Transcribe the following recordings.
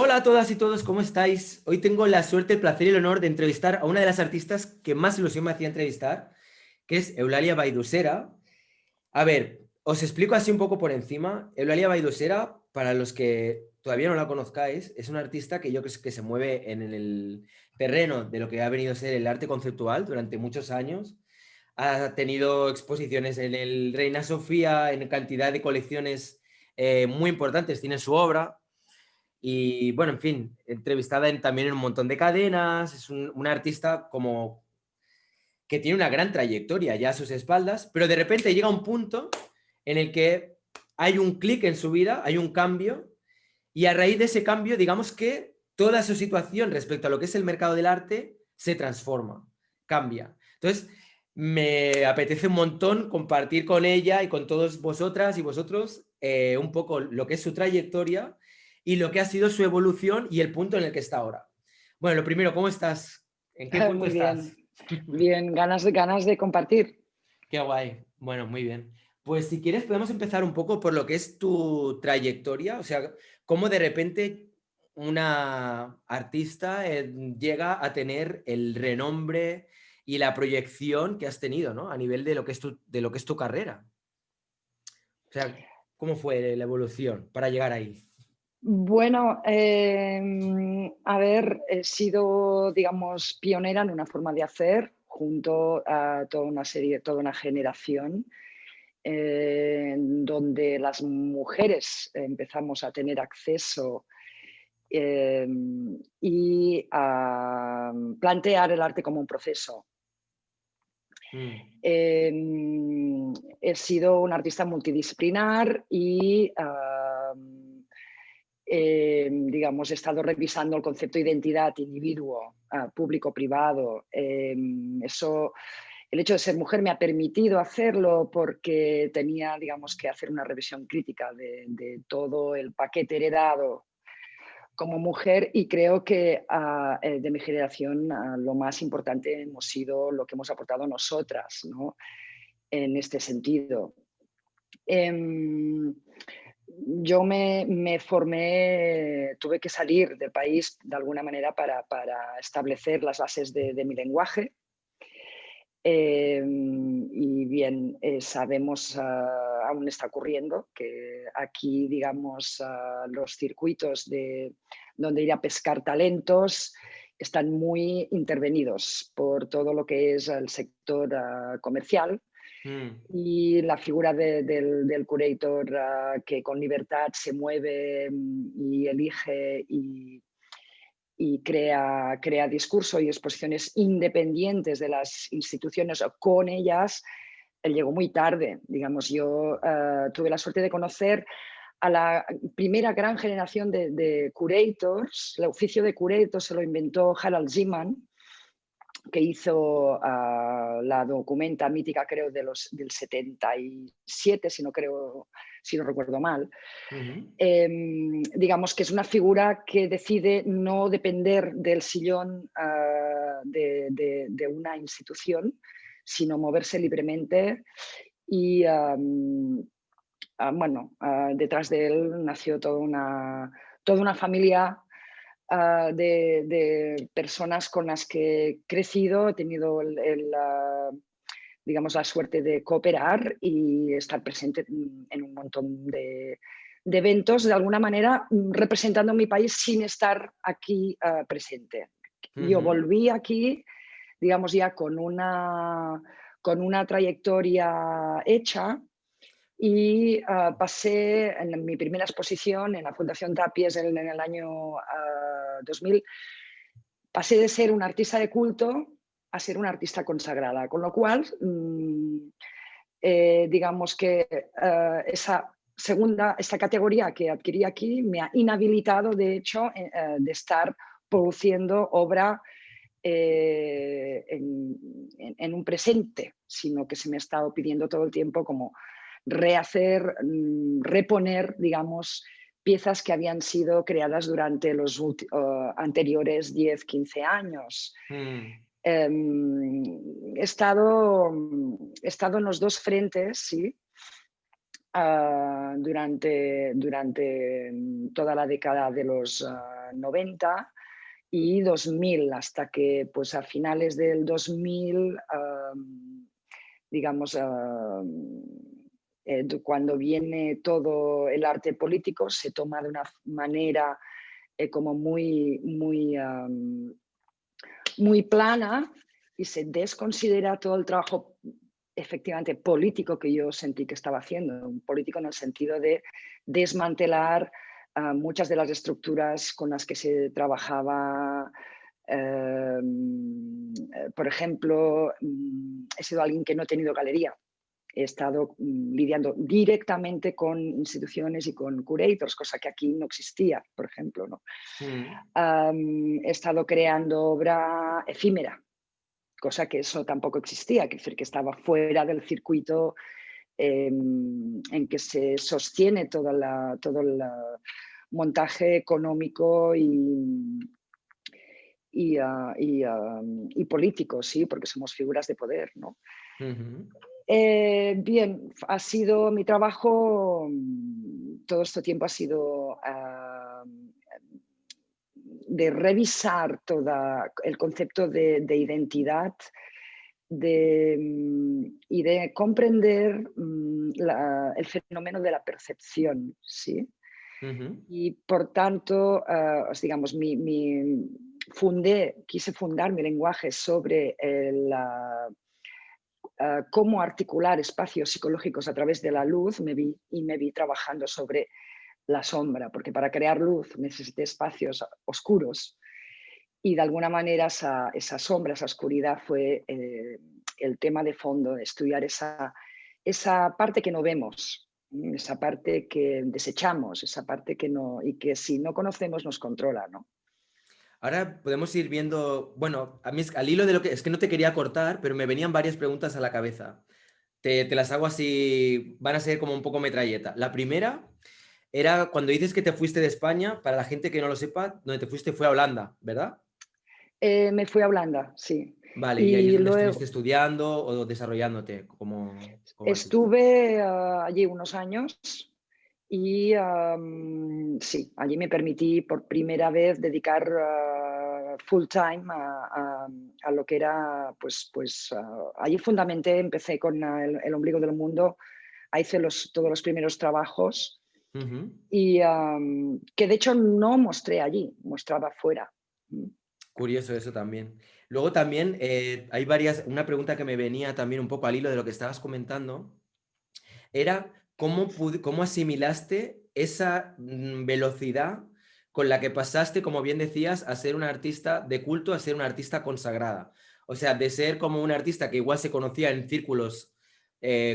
Hola a todas y todos, ¿cómo estáis? Hoy tengo la suerte, el placer y el honor de entrevistar a una de las artistas que más ilusión me hacía entrevistar, que es Eulalia Baidusera. A ver, os explico así un poco por encima. Eulalia Baidusera, para los que todavía no la conozcáis, es una artista que yo creo que se mueve en el terreno de lo que ha venido a ser el arte conceptual durante muchos años. Ha tenido exposiciones en el Reina Sofía, en cantidad de colecciones muy importantes, tiene su obra. Y bueno, en fin, entrevistada también en un montón de cadenas, es una artista como que tiene una gran trayectoria ya a sus espaldas, pero de repente llega un punto en el que hay un clic en su vida, hay un cambio, y a raíz de ese cambio, digamos que toda su situación respecto a lo que es el mercado del arte se transforma, cambia. Entonces, me apetece un montón compartir con ella y con todos vosotras y vosotros un poco lo que es su trayectoria y lo que ha sido su evolución y el punto en el que está ahora. Bueno, lo primero, ¿cómo estás? ¿En qué punto Muy estás? bien, bien, ganas de compartir. Qué guay. Bueno, muy bien. Pues si quieres podemos empezar un poco por lo que es tu trayectoria, o sea, cómo de repente una artista llega a tener el renombre y la proyección que has tenido, ¿no? A nivel de lo que es de lo que es tu carrera. O sea, ¿cómo fue la evolución para llegar ahí? Bueno, a ver, he sido, digamos, pionera en una forma de hacer junto a toda una generación donde las mujeres empezamos a tener acceso eh, y a plantear el arte como un proceso. Mm, He sido una artista multidisciplinar y, digamos, he estado revisando el concepto de identidad, individuo, público-privado. El hecho de ser mujer me ha permitido hacerlo porque tenía, digamos, que hacer una revisión crítica de todo el paquete heredado como mujer y creo que de mi generación lo más importante hemos sido lo que hemos aportado nosotras, ¿no? En este sentido. Em, yo me formé, tuve que salir del país de alguna manera para establecer las bases de mi lenguaje. Y bien, sabemos, aún está ocurriendo, que aquí, digamos, los circuitos donde ir a pescar talentos están muy intervenidos por todo lo que es el sector comercial mm, y la figura del curator que con libertad se mueve y elige y crea discurso y exposiciones independientes de las instituciones o con ellas, él llegó muy tarde. Digamos, yo tuve la suerte de conocer a la primera gran generación de curators. El oficio de curator se lo inventó Harald Zeeman, que hizo la documenta mítica, creo, del 77, si no recuerdo mal. ujú, Digamos que es una figura que decide no depender del sillón de una institución, sino moverse libremente y bueno, detrás de él nació toda una familia de personas con las que he crecido, he tenido digamos, la suerte de cooperar y estar presente en un montón de eventos, de alguna manera representando a mi país sin estar aquí presente. Yo ujú, volví aquí, digamos, ya con una trayectoria hecha y pasé en mi primera exposición en la Fundación Tapies en el año 2000, pasé de ser una artista de culto a ser una artista consagrada, con lo cual, digamos que esta categoría que adquirí aquí me ha inhabilitado, de hecho, de estar produciendo obra en un presente, sino que se me ha estado pidiendo todo el tiempo como rehacer, reponer, digamos, piezas que habían sido creadas durante los anteriores 10, 15 años. mm. He estado en los dos frentes, sí, durante toda la década de los 90 y 2000, hasta que pues a finales del 2000, digamos, cuando viene todo el arte político, se toma de una manera como muy plana y se desconsidera todo el trabajo efectivamente político que yo sentí que estaba haciendo, un político en el sentido de desmantelar muchas de las estructuras con las que se trabajaba. Por ejemplo, he sido alguien que no he tenido galería. He estado lidiando directamente con instituciones y con curators, cosa que aquí no existía, por ejemplo, ¿no? He estado creando obra efímera, cosa que eso tampoco existía, es decir, que estaba fuera del circuito en que se sostiene todo el montaje económico y político, ¿sí? Porque somos figuras de poder, ¿no? Bien, ha sido mi trabajo, todo este tiempo ha sido de revisar todo el concepto de identidad y de comprender el fenómeno de la percepción, ¿sí? Y por tanto, digamos, quise fundar mi lenguaje sobre cómo articular espacios psicológicos a través de la luz, me vi trabajando sobre la sombra, porque para crear luz necesité espacios oscuros y de alguna manera esa sombra, esa oscuridad fue el tema de fondo, de estudiar esa parte que no vemos, esa parte que desechamos, esa parte y que si no conocemos nos controla, ¿no? Ahora podemos ir viendo, bueno, a mí al hilo de lo que es que no te quería cortar, pero me venían varias preguntas a la cabeza. Te las hago así, van a ser como un poco metralleta. La primera era cuando dices que te fuiste de España, para la gente que no lo sepa, donde te fuiste fue a Holanda, ¿verdad? Me fui a Holanda, sí. Vale, y ahí es Y donde luego estuviste estudiando o desarrollándote como artista. estuve allí unos años y sí, allí me permití por primera vez dedicar full time a lo que era, allí fundamenté, empecé con el ombligo del mundo, ahí hice todos los primeros trabajos y que de hecho no mostré allí, mostraba fuera. Curioso eso también. Luego también hay una pregunta que me venía también un poco al hilo de lo que estabas comentando, era cómo asimilaste esa velocidad con la que pasaste, como bien decías, a ser una artista de culto a ser una artista consagrada. O sea, de ser como una artista que igual se conocía en círculos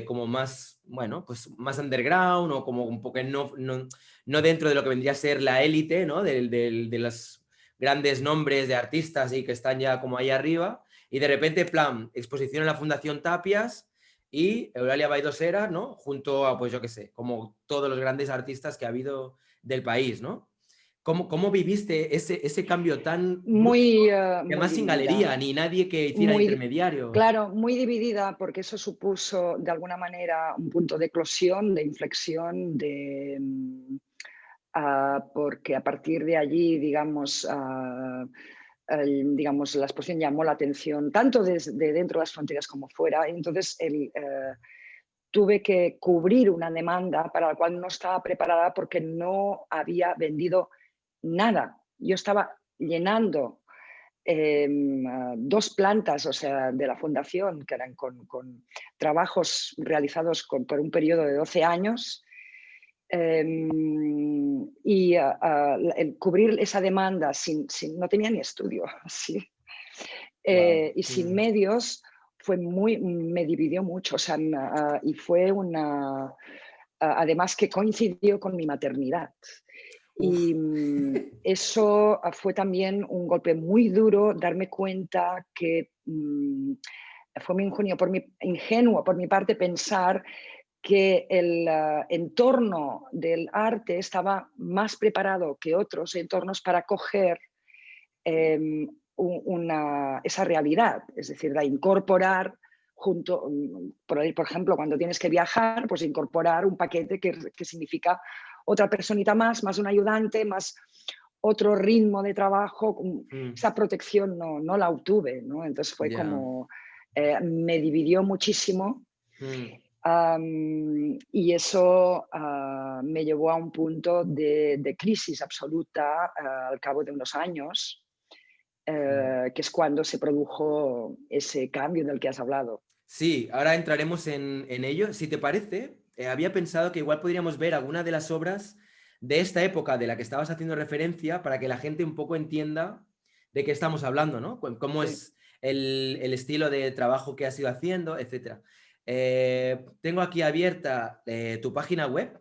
como más, bueno, pues más underground o como un poco no dentro de lo que vendría a ser la élite, ¿no? De los grandes nombres de artistas y que están ya como ahí arriba. Y de repente, plan, exposición en la Fundación Tapias y Eulalia Baidosera, ¿no? Junto a, pues yo qué sé, como todos los grandes artistas que ha habido del país, ¿no? ¿Cómo viviste ese cambio tan brusco? Muy, Y muy además sin dividida. galería, ni nadie que hiciera intermediario. Claro, muy dividida porque eso supuso de alguna manera un punto de eclosión, de inflexión, porque a partir de allí, digamos, digamos, la exposición llamó la atención tanto desde dentro de las fronteras como fuera. Entonces, tuve que cubrir una demanda para la cual no estaba preparada porque no había vendido nada. Yo estaba llenando 2 plantas, o sea, de la fundación, que eran con trabajos realizados por un periodo de 12 años. Y el cubrir esa demanda no tenía ni estudio, ¿sí? Wow. Y sin medios me dividió mucho, o sea, y fue además que coincidió con mi maternidad. Uf. Y eso fue también un golpe muy duro, darme cuenta que fue muy ingenuo por mi parte pensar que el entorno del arte estaba más preparado que otros entornos para acoger esa realidad, es decir, de incorporar junto, por ejemplo, cuando tienes que viajar, pues incorporar un paquete que significa otra personita más un ayudante, más otro ritmo de trabajo, Mm, esa protección no la obtuve, ¿no? Entonces fue ya. como, me dividió muchísimo. Mm, Y eso me llevó a un punto de crisis absoluta al cabo de unos años, mm. que es cuando se produjo ese cambio del que has hablado. Sí, ahora entraremos en ello. Si te parece, había pensado que igual podríamos ver alguna de las obras de esta época de la que estabas haciendo referencia para que la gente un poco entienda de qué estamos hablando, ¿no? Cómo Sí. es el estilo de trabajo que has ido haciendo, etcétera. Tengo aquí abierta tu página web,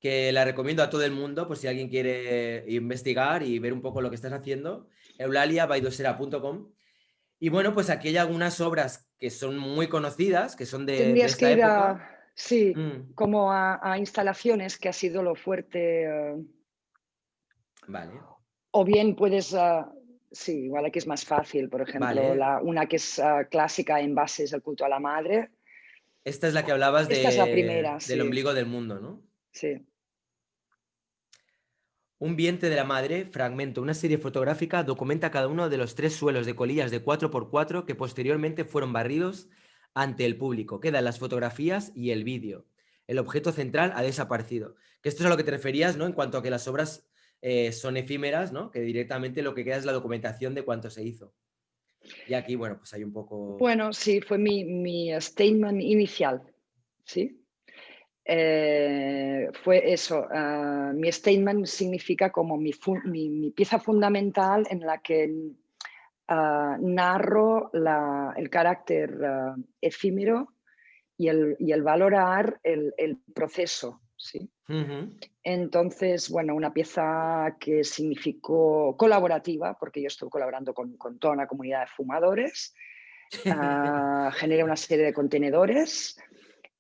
que la recomiendo a todo el mundo, por si alguien quiere investigar y ver un poco lo que estás haciendo, eulaliabaidosera.com. Y bueno, pues aquí hay algunas obras que son muy conocidas, que son de Tendrías que esta ir época. sí, Mm, como a instalaciones, que ha sido lo fuerte, vale, o bien puedes, sí, igual aquí es más fácil, por ejemplo, vale. una que es clásica en bases del culto a la madre. Esta es la que hablabas Esta es la primera, del sí, ombligo del mundo, ¿no? sí. Un vientre de la madre, fragmento, una serie fotográfica, documenta cada uno de los 3 suelos de colillas de 4x4 que posteriormente fueron barridos ante el público. Quedan las fotografías y el vídeo. El objeto central ha desaparecido. Que esto es a lo que te referías, ¿no? En cuanto a que las obras son efímeras, ¿no? Que directamente lo que queda es la documentación de cuánto se hizo. Y aquí, bueno, pues hay un poco... Bueno, sí, fue mi statement inicial, ¿sí? Fue eso, mi statement significa como mi pieza fundamental en la que narro el carácter efímero y el valorar el proceso, ¿sí? Ujú. Entonces, bueno, una pieza que significó colaborativa, porque yo estuve colaborando con toda una comunidad de fumadores, generé una serie de contenedores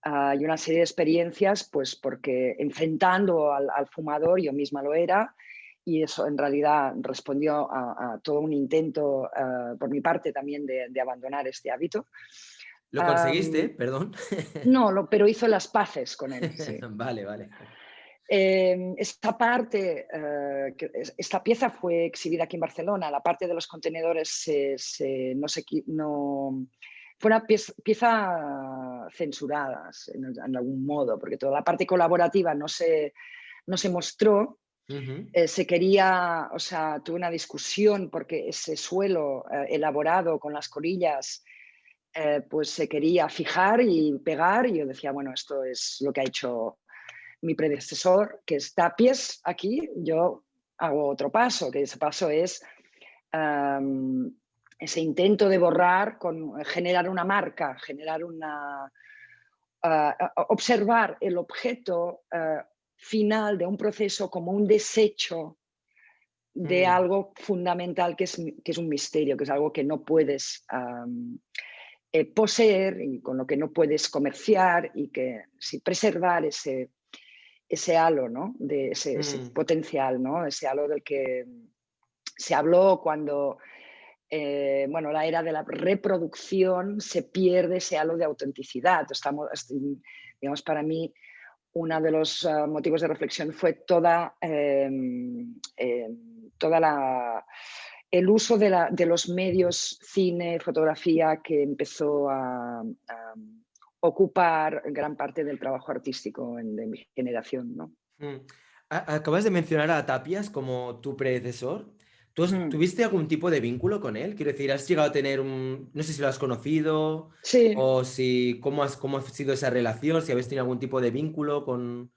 y una serie de experiencias, pues porque enfrentando al fumador, yo misma lo era, y eso en realidad respondió a todo un intento por mi parte también de abandonar este hábito. ¿Lo conseguiste? Am, Perdón. no, pero hizo las paces con él, sí. Vale, vale. Esta parte, esta pieza fue exhibida aquí en Barcelona. La parte de los contenedores fue una pieza censurada en algún modo, porque toda la parte colaborativa no se mostró. Ujú. Se quería, o sea, tuve una discusión porque ese suelo elaborado con las colillas pues se quería fijar y pegar, y yo decía, bueno, esto es lo que ha hecho mi predecesor, que es Tapies aquí. Yo hago otro paso, que ese paso es ese intento de borrar, generar una marca, observar el objeto final de un proceso como un desecho de Mm, algo fundamental que es un misterio, que es algo que no puedes poseer y con lo que no puedes comerciar, y que si preservar ese halo, ¿no? De ese mm. potencial, ¿no? Ese halo del que se habló cuando, bueno, la era de la reproducción, se pierde ese halo de autenticidad. Digamos, para mí, uno de los motivos de reflexión fue el uso de los medios, cine, fotografía, que empezó a ocupar gran parte del trabajo artístico de mi generación, ¿no? Mm. Acabas de mencionar a Tapias como tu predecesor. Mm. ¿Tuviste algún tipo de vínculo con él? Quiero decir, ¿has llegado a tener un... No sé si lo has conocido Sí, o si... cómo ha sido esa relación? Si habéis tenido algún tipo de vínculo con...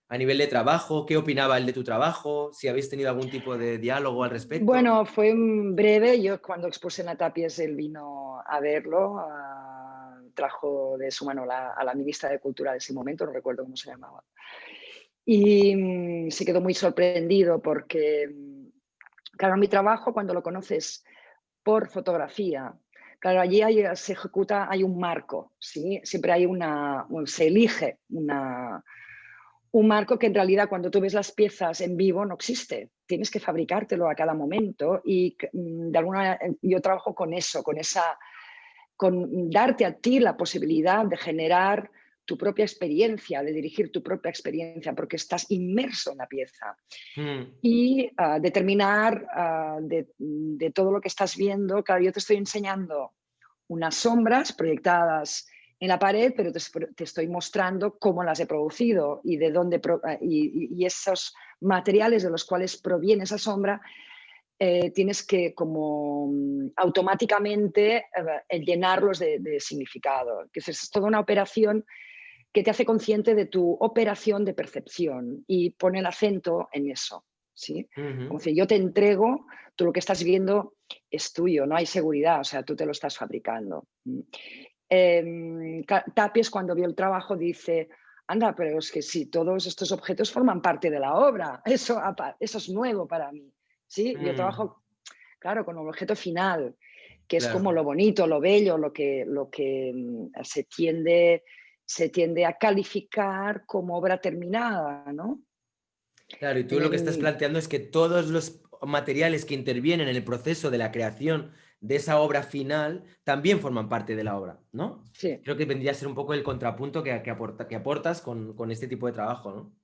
a nivel de trabajo, ¿qué opinaba él de tu trabajo? Si habéis tenido algún tipo de diálogo al respecto. bueno, fue breve. Yo cuando expuse en la Tapies, él vino a verlo, trajo de su mano a la ministra de Cultura de ese momento, no recuerdo cómo se llamaba. Y se quedó muy sorprendido porque, claro, mi trabajo, cuando lo conoces por fotografía, claro, allí se ejecuta, hay un marco, ¿sí? Siempre hay se elige un marco que en realidad cuando tú ves las piezas en vivo no existe. Tienes que fabricártelo a cada momento y de alguna manera yo trabajo con eso, con darte a ti la posibilidad de generar tu propia experiencia, de dirigir tu propia experiencia, porque estás inmerso en la pieza. Mm, Y determinar de todo lo que estás viendo, claro, yo te estoy enseñando unas sombras proyectadas en la pared, pero te estoy mostrando cómo las he producido y de dónde y esos materiales de los cuales proviene esa sombra, tienes que como automáticamente llenarlos de significado. Es toda una operación que te hace consciente de tu operación de percepción y pone el acento en eso, ¿sí? ujú. Como si yo te entrego, tú lo que estás viendo es tuyo, no hay seguridad, o sea, tú te lo estás fabricando. Tapies, cuando vio el trabajo, dice: anda, pero es que sí, todos estos objetos forman parte de la obra, eso es nuevo para mí, ¿sí? Yo Mm, trabajo, claro, con el objeto final, que es como claro, lo bonito, lo bello, lo que se tiende a calificar como obra terminada, ¿no? claro, y tú En lo que estás el, planteando es que todos los materiales que intervienen en el proceso de la creación de esa obra final también forman parte de la obra, ¿no? sí. Creo que vendría a ser un poco el contrapunto que aportas con este tipo de trabajo, ¿no?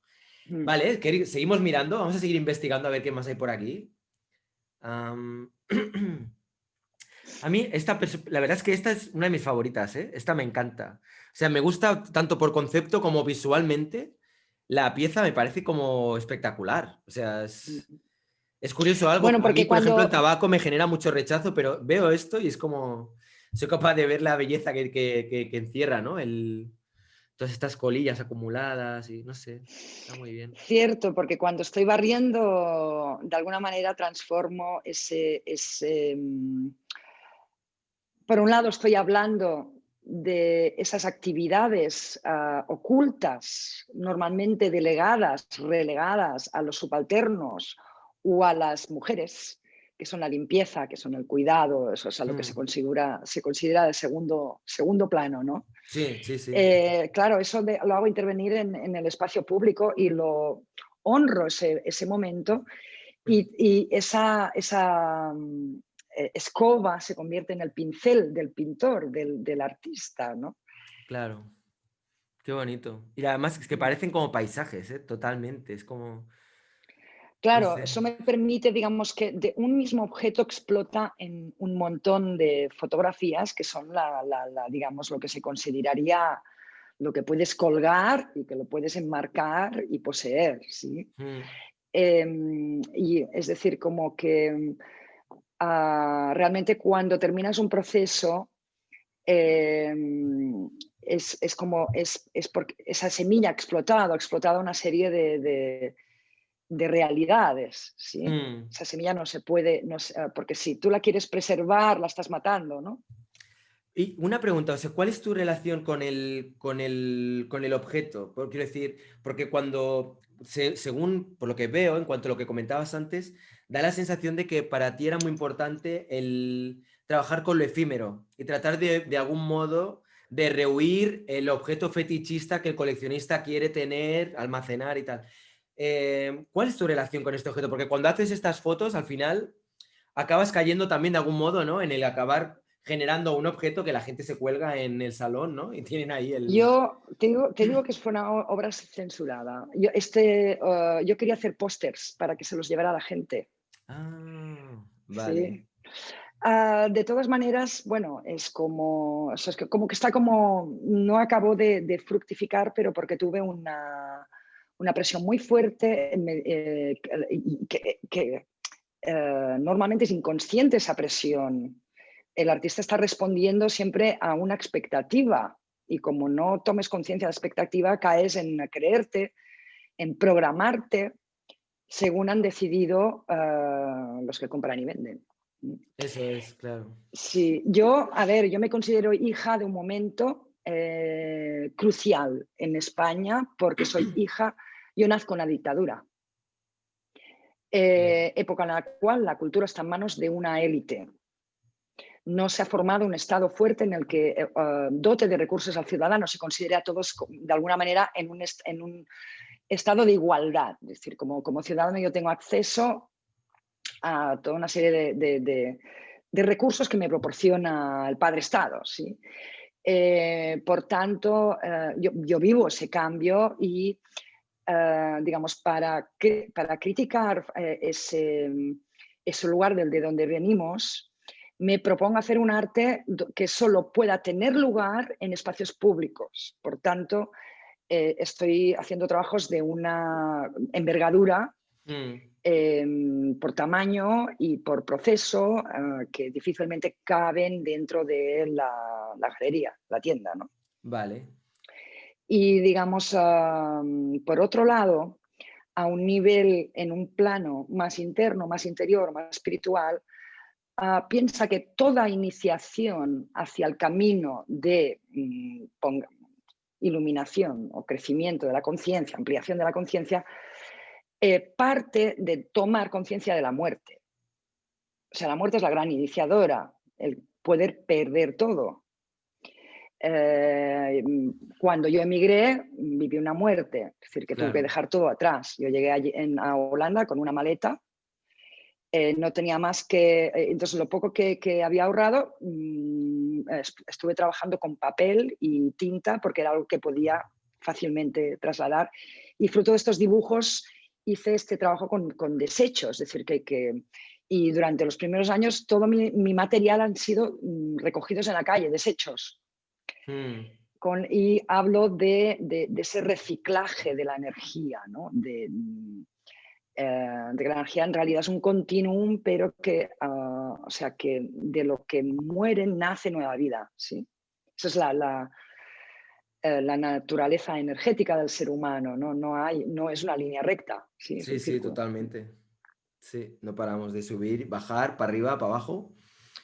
Mm. Vale, seguimos mirando, vamos a seguir investigando a ver qué más hay por aquí. Am, A mí, la verdad es que esta es una de mis favoritas, ¿eh? Esta me encanta. O sea, me gusta tanto por concepto como visualmente. La pieza me parece como espectacular. O sea, es curioso algo. Bueno, A mí, porque por ejemplo, el cuando, tabaco me genera mucho rechazo, pero veo esto y es como. Soy capaz de ver la belleza que encierra, ¿no? Todas estas colillas acumuladas y no sé. Está muy bien. cierto, porque cuando estoy barriendo, de alguna manera transformo por un lado estoy hablando de esas actividades ocultas, normalmente delegadas, relegadas a los subalternos o a las mujeres, que son la limpieza, que son el cuidado, eso es a lo que Mm. se considera de segundo plano, ¿no? Sí, sí, sí. Claro, eso lo hago intervenir en el espacio público y lo honro ese momento y esa escoba se convierte en el pincel del pintor, del artista, ¿no? Claro. Qué bonito. Y además es que parecen como paisajes, ¿eh? Totalmente. Es como. No Claro, sé. eso me permite, digamos, que de un mismo objeto explota en un montón de fotografías que son digamos, lo que se consideraría lo que puedes colgar y que lo puedes enmarcar y poseer, ¿sí? Mm, Y es decir, como que realmente cuando terminas un proceso, eh, es como es porque esa semilla ha explotado una serie de realidades, ¿sí? mm. Esa semilla no se puede, porque si tú la quieres preservar, la estás matando, ¿no? Y una pregunta, o sea, ¿cuál es tu relación con el objeto? Quiero decir, porque según por lo que veo, en cuanto a lo que comentabas antes, da la sensación de que para ti era muy importante el trabajar con lo efímero y tratar de algún modo de rehuir el objeto fetichista que el coleccionista quiere tener, almacenar y tal. ¿Cuál es tu relación con este objeto? Porque cuando haces estas fotos, al final acabas cayendo también de algún modo, ¿no? En el acabar generando un objeto que la gente se cuelga en el salón, ¿no? Y tienen ahí el. Yo te digo que fue una obra censurada. Yo quería hacer pósters para que se los llevara la gente. Ah, vale. Sí. De todas maneras, bueno, es como, o sea, es que como que está como, no acabó de fructificar, pero porque tuve una presión muy fuerte y que normalmente es inconsciente esa presión. El artista está respondiendo siempre a una expectativa y como no tomes conciencia de la expectativa, caes en creerte, en programarte según han decidido los que compran y venden. Eso es, claro. Sí, a ver, yo me considero hija de un momento crucial en España porque soy hija, yo nazco en la dictadura, Ya. época en la cual la cultura está en manos de una élite. No se ha formado un Estado fuerte en el que dote de recursos al ciudadano, se considere a todos de alguna manera en un estado de igualdad. Es decir, como ciudadano yo tengo acceso a toda una serie de recursos que me proporciona el Padre Estado. ¿Sí? Por tanto, yo vivo ese cambio y, digamos, para criticar ese lugar de donde venimos, me propongo hacer un arte que solo pueda tener lugar en espacios públicos. Por tanto, estoy haciendo trabajos de una envergadura Mm, por tamaño y por proceso que difícilmente caben dentro de la galería, la tienda, ¿no? vale. Y digamos, por otro lado, a un nivel, en un plano más interno, más interior, más espiritual, piensa que toda iniciación hacia el camino de iluminación o crecimiento de la conciencia, ampliación de la conciencia, parte de tomar conciencia de la muerte. O sea, la muerte es la gran iniciadora, el poder perder todo. Cuando yo emigré, viví una muerte, es decir, que tuve que Claro. dejar todo atrás. Yo llegué a Holanda con una maleta, no tenía más que, entonces lo poco que había ahorrado, estuve trabajando con papel y tinta porque era algo que podía fácilmente trasladar. Y fruto de estos dibujos hice este trabajo con desechos, es decir, y durante los primeros años todo mi material han sido recogidos en la calle, desechos. Mm, Y hablo de ese reciclaje de la energía, ¿no? De que la energía en realidad es un continuum, pero que, o sea, que de lo que muere nace nueva vida, ¿sí? Esa es la naturaleza energética del ser humano, ¿no? No es una línea recta, ¿sí? Es sí, un sí, círculo. totalmente. Sí, no paramos de subir, bajar, para arriba, para abajo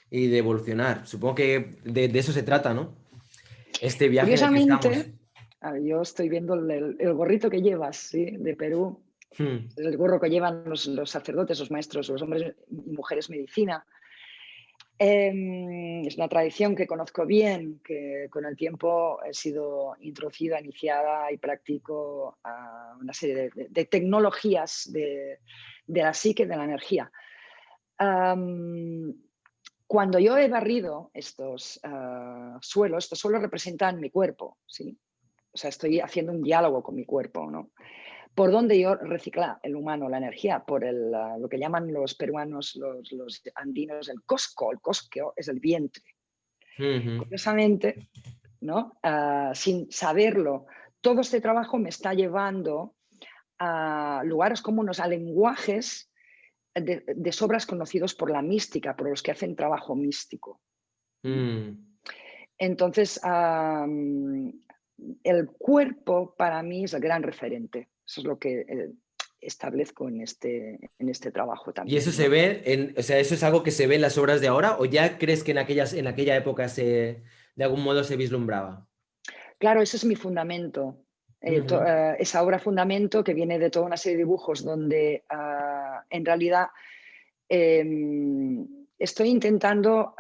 y de evolucionar. Supongo que de eso se trata, ¿no? Este viaje en el que estamos. Curiosamente, yo estoy viendo el gorrito que llevas, ¿sí? De Perú, Mm, es el gorro que llevan los sacerdotes, los maestros, los hombres y mujeres medicina. Es una tradición que conozco bien, que con el tiempo he sido introducida, iniciada y practico una serie de tecnologías de la psique, de la energía. Um, Cuando yo he barrido estos estos suelos representan mi cuerpo, ¿sí? O sea, estoy haciendo un diálogo con mi cuerpo, ¿no? ¿Por dónde yo recicla el humano la energía? Por lo que llaman los peruanos, los andinos, el cosco. El cosqueo es el vientre. ujú, Curiosamente, ¿no? Sin saberlo, todo este trabajo me está llevando a lugares comunes, a lenguajes de sobras conocidos por la mística, por los que hacen trabajo místico. mm. Entonces, el cuerpo para mí es el gran referente. Eso es lo que establezco en este trabajo ¿Y eso también, se ¿no? ve o sea, eso es algo que se ve en las obras de ahora o ya crees que en aquella época de algún modo se vislumbraba? Claro, ese es mi fundamento. Ujú, Esa obra fundamento que viene de toda una serie de dibujos donde en realidad estoy intentando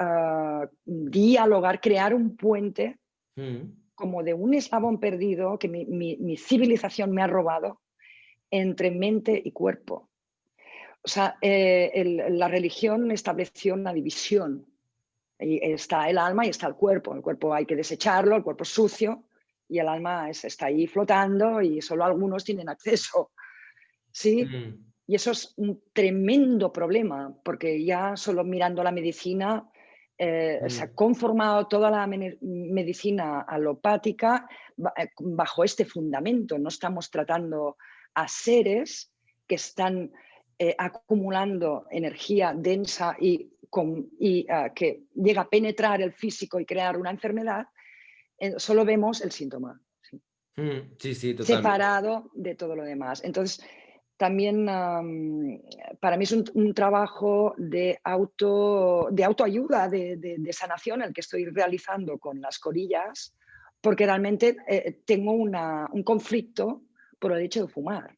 dialogar, crear un puente mm, como de un eslabón perdido que mi civilización me ha robado entre mente y cuerpo. O sea, la religión estableció una división. Y está el alma y está el cuerpo. El cuerpo hay que desecharlo, el cuerpo es sucio y el alma está ahí flotando y solo algunos tienen acceso. ¿Sí? mm, Y eso es un tremendo problema, porque ya solo mirando la medicina se mm, ha conformado toda la medicina alopática bajo este fundamento. No estamos tratando a seres que están acumulando energía densa y que llega a penetrar el físico y crear una enfermedad, solo vemos el síntoma, ¿sí? sí, sí, totalmente. Separado de todo lo demás. Entonces, también para mí es un trabajo de autoayuda, de sanación el que estoy realizando con las corillas, porque realmente tengo un conflicto por el hecho de fumar,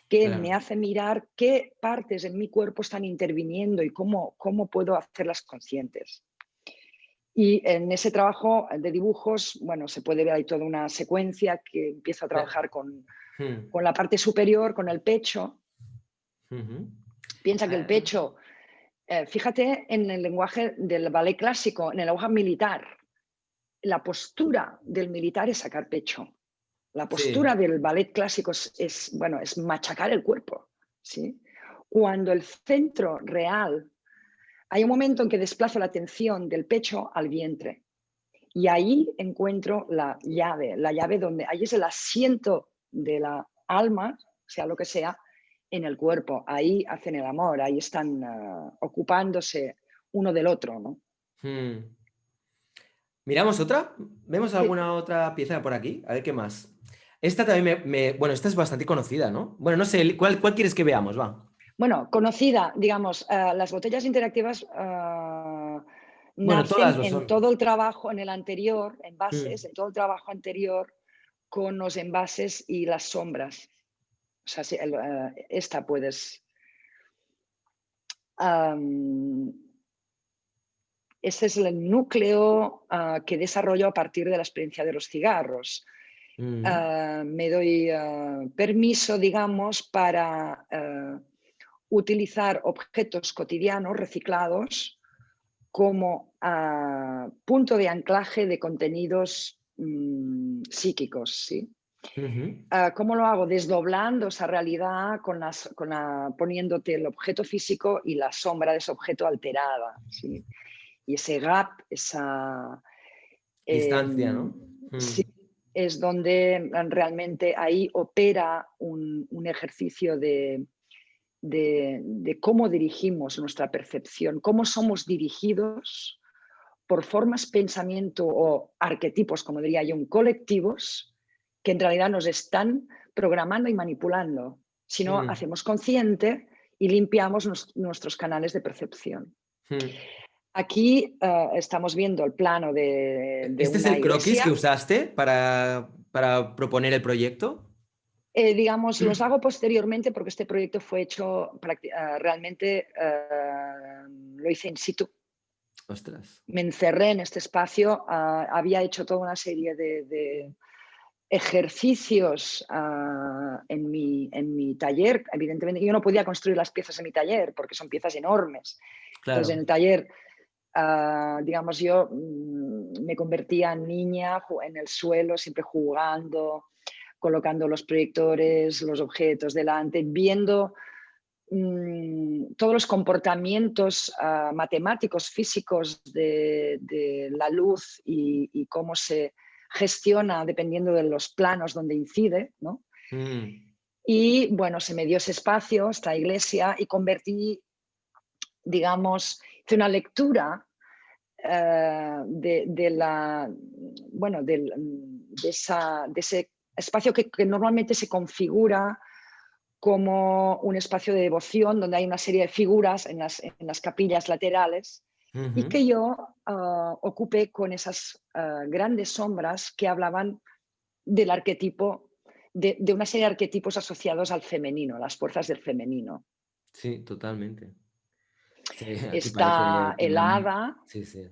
que me Claro. hace mirar qué partes en mi cuerpo están interviniendo y cómo puedo hacerlas conscientes. Y en ese trabajo de dibujos, bueno, se puede ver ahí toda una secuencia que empiezo a Eh, trabajar mm, con la parte superior, con el pecho. ujú. Piensa que el Ah, pecho, fíjate en el lenguaje del ballet clásico, en el lenguaje militar. la postura del militar es sacar pecho. La postura Sí. del ballet clásico bueno, es machacar el cuerpo, ¿sí? Cuando el centro real, hay un momento en que desplazo la atención del pecho al vientre y ahí encuentro la llave donde, ahí es el asiento de la alma, sea lo que sea, en el cuerpo. Ahí hacen el amor, ahí están ocupándose uno del otro, ¿no? Mm. ¿Miramos otra? ¿Vemos Sí. alguna otra pieza por aquí? A ver qué más. Esta también bueno, esta es bastante conocida, ¿no? Bueno, no sé, ¿cuál quieres que veamos? Va. Bueno, conocida, digamos, las botellas interactivas Bueno, todas nacen lo en son. todo el trabajo, en el anterior, en bases, Mm. en todo el trabajo anterior con los envases y las sombras. O sea, esta puedes... ese es el núcleo que desarrollo a partir de la experiencia de los cigarros. Mm. Me doy permiso, digamos, para utilizar objetos cotidianos reciclados como punto de anclaje de contenidos psíquicos, ¿sí? Ujú. ¿Cómo lo hago? Desdoblando esa realidad poniéndote el objeto físico y la sombra de ese objeto alterada, ¿sí? Y ese gap, Distancia, em, ¿no? Mm. sí, es donde realmente ahí opera un ejercicio de cómo dirigimos nuestra percepción, cómo somos dirigidos por formas, pensamiento o arquetipos, como diría yo, colectivos, que en realidad nos están programando y manipulando. Si no, Mm. hacemos consciente y limpiamos nuestros canales de percepción. Mm. Aquí estamos viendo el plano de ¿Este es una el croquis que iglesia. usaste para proponer el proyecto? Digamos, los hago posteriormente porque este proyecto fue hecho realmente, lo hice in situ. Ostras. Me encerré en este espacio, había hecho toda una serie de ejercicios en mi taller. Evidentemente, yo no podía construir las piezas en mi taller porque son piezas enormes. Entonces, en Claro. el taller, digamos, yo me convertía en niña en el suelo, siempre jugando, colocando los proyectores, los objetos delante, viendo todos los comportamientos matemáticos, físicos de la luz y cómo se gestiona dependiendo de los planos donde incide, ¿no? Mm. Y bueno, se me dio ese espacio, esta iglesia, y convertí, digamos, hice una lectura bueno, de ese espacio que normalmente se configura como un espacio de devoción donde hay una serie de figuras en las capillas laterales y Ujú. que yo ocupé con esas grandes sombras que hablaban del arquetipo, de una serie de arquetipos asociados al femenino, a las fuerzas del femenino. Sí, totalmente. Sí, aquí parece Está que el hada, sí, sí.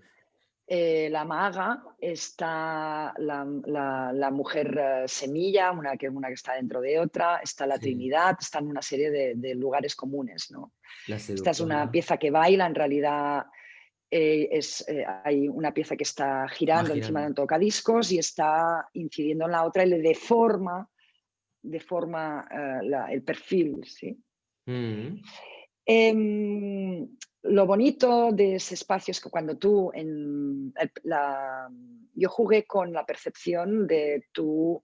la maga, está la mujer semilla, una que está dentro de otra, está la Sí. Trinidad, están una serie de lugares comunes, ¿no? La Esta es una seductora. pieza que baila, en realidad hay una pieza que está Va girando encima de girando. un tocadiscos y está incidiendo en la otra y le deforma el perfil, ¿sí? Mm. Lo bonito de ese espacio es que cuando tú, yo jugué con la percepción o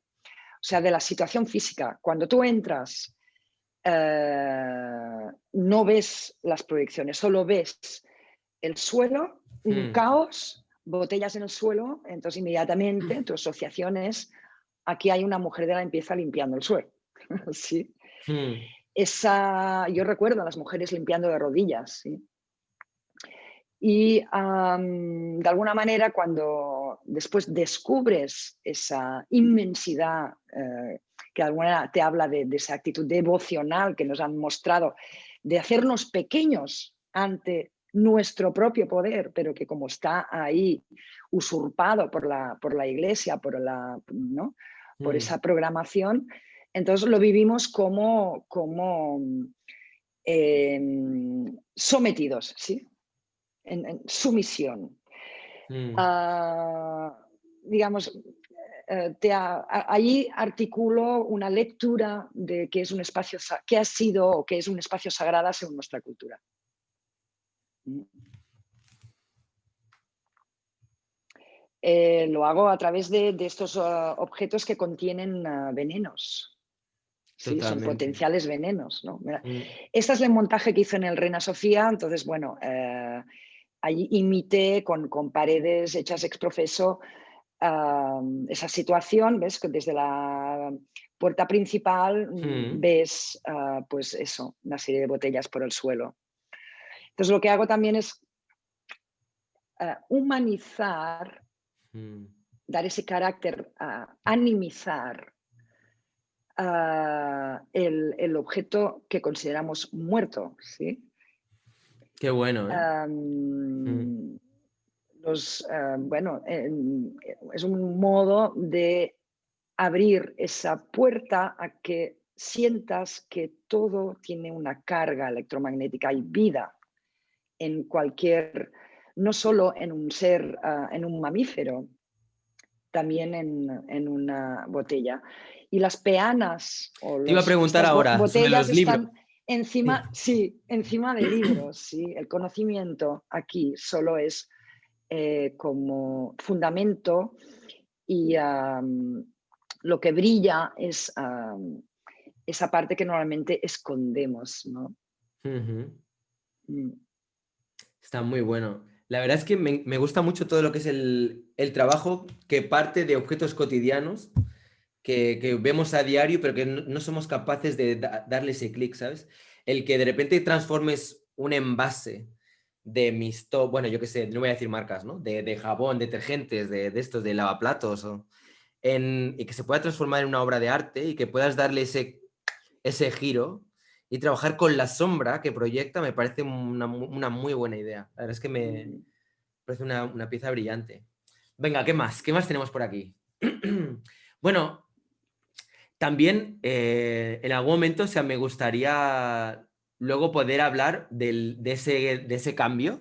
sea, de la situación física. Cuando tú entras, no ves las proyecciones, solo ves el suelo, un Mm. caos, botellas en el suelo, entonces inmediatamente tu asociación es, aquí hay una mujer de la limpieza limpiando el suelo. ¿Sí? Mm. Yo recuerdo a las mujeres limpiando de rodillas, ¿sí? Y de alguna manera cuando después descubres esa inmensidad que de alguna manera te habla de esa actitud devocional que nos han mostrado, de hacernos pequeños ante nuestro propio poder, pero que como está ahí usurpado por la iglesia, ¿no? Por Mm. esa programación, entonces lo vivimos como sometidos, ¿sí? En sumisión. Mm. Ah, digamos, allí articulo una lectura de qué es un espacio, qué ha sido o qué es un espacio sagrado según nuestra cultura. Lo hago a través de estos objetos que contienen venenos. Sí, son Totalmente. potenciales venenos, ¿no? Mm. Este es el montaje que hice en el Reina Sofía, entonces, bueno, allí imité con paredes hechas ex profeso esa situación, ¿ves? Que desde la puerta principal ves, pues eso, una serie de botellas por el suelo. Entonces, lo que hago también es humanizar, dar ese carácter, animizar el objeto que consideramos muerto, ¿sí? Qué bueno, ¿eh? Bueno, es un modo de abrir esa puerta a que sientas que todo tiene una carga electromagnética y vida en cualquier, no solo en un ser, en un mamífero, también en una botella. Y las peanas o Te iba a preguntar estas ahora sobre botellas los libros. están encima, sí, encima de libros. ¿Sí? El conocimiento aquí solo es como fundamento y lo que brilla es esa parte que normalmente escondemos, ¿no? Está muy bueno. La verdad es que me gusta mucho todo lo que es el trabajo que parte de objetos cotidianos que vemos a diario, pero que no somos capaces de darle ese clic, ¿sabes? El que de repente transformes un envase de bueno, yo qué sé, no voy a decir marcas, ¿no? De jabón, detergentes, de estos, de lavaplatos, y que se pueda transformar en una obra de arte y que puedas darle ese giro y trabajar con la sombra que proyecta me parece una muy buena idea. La verdad es que me parece una pieza brillante. Venga, ¿qué más? ¿Qué más tenemos por aquí? Bueno, también en algún momento, o sea, me gustaría luego poder hablar de ese cambio,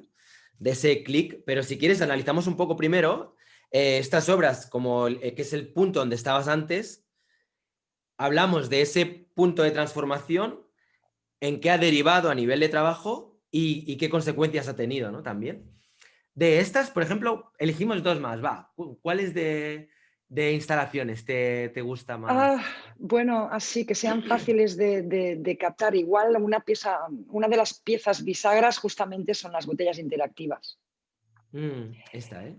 de ese clic, pero si quieres analizamos un poco primero estas obras, como que es el punto donde estabas antes, hablamos de ese punto de transformación, en qué ha derivado a nivel de trabajo y qué consecuencias ha tenido, ¿no? También. De estas, por ejemplo, elegimos dos más, va. ¿Cuáles de instalaciones te gusta más? Bueno, así que sean fáciles de captar. Igual una de las piezas bisagras justamente son las botellas interactivas. Esta, ¿eh?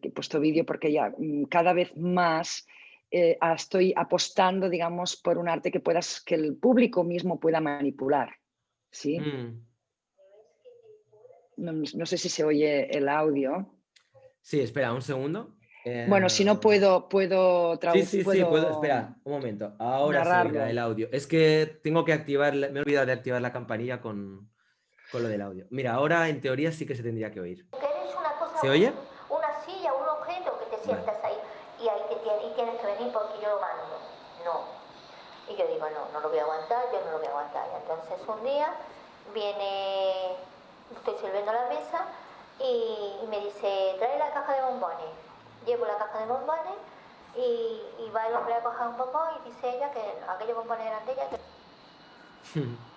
He puesto vídeo porque ya cada vez más estoy apostando, digamos, por un arte que el público mismo pueda manipular. ¿Sí? No sé si se oye el audio. Sí, espera, un segundo. Bueno, si no puedo Sí, puedo. Espera, un momento. Ahora se oirá el narrarlo. audio. Es que tengo que activar, me he olvidado de activar la campanilla con lo del audio. Mira, ahora en teoría sí que se tendría que oír. Eres una cosa, ¿Se oye? una silla, un objeto que te sientas ahí y ahí tienes que venir porque yo lo mando. No. Y yo digo, no lo voy a aguantar, yo no lo voy a aguantar. Y entonces un día estoy sirviendo la mesa y me dice, trae la caja de bombones. Llevo la caja de bombones y va el hombre a coger un bombón y dice ella que aquellos bombones eran de ella.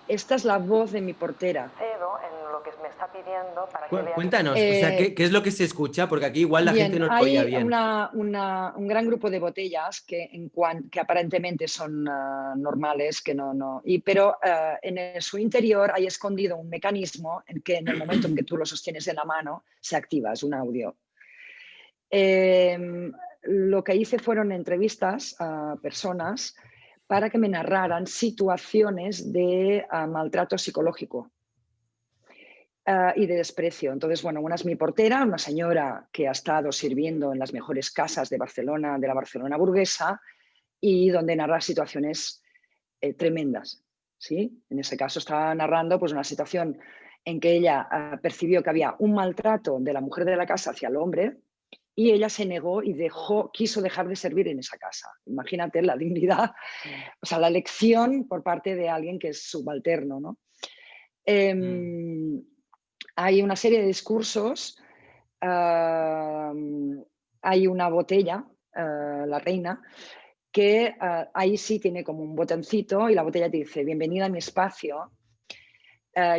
Esta es la voz de mi portera. En lo que me está pidiendo para que vea. Cuéntanos, o sea, ¿qué es lo que se escucha? Porque aquí igual la gente no lo oía Hay bien. un gran grupo de botellas que aparentemente son normales, pero en su interior hay escondido un mecanismo en que en el momento en que tú lo sostienes en la mano se activa, es un audio. Lo que hice fueron entrevistas a personas para que me narraran situaciones de maltrato psicológico y de desprecio. Entonces, bueno, una es mi portera, una señora que ha estado sirviendo en las mejores casas de Barcelona, de la Barcelona burguesa, y donde narra situaciones tremendas. ¿Sí? En ese caso estaba narrando pues, una situación en que ella percibió que había un maltrato de la mujer de la casa hacia el hombre, y ella se negó y quiso dejar de servir en esa casa. Imagínate la dignidad, o sea, la elección por parte de alguien que es subalterno, ¿no? hay una serie de discursos, hay una botella, la reina, que ahí sí tiene como un botoncito y la botella te dice, bienvenida a mi espacio,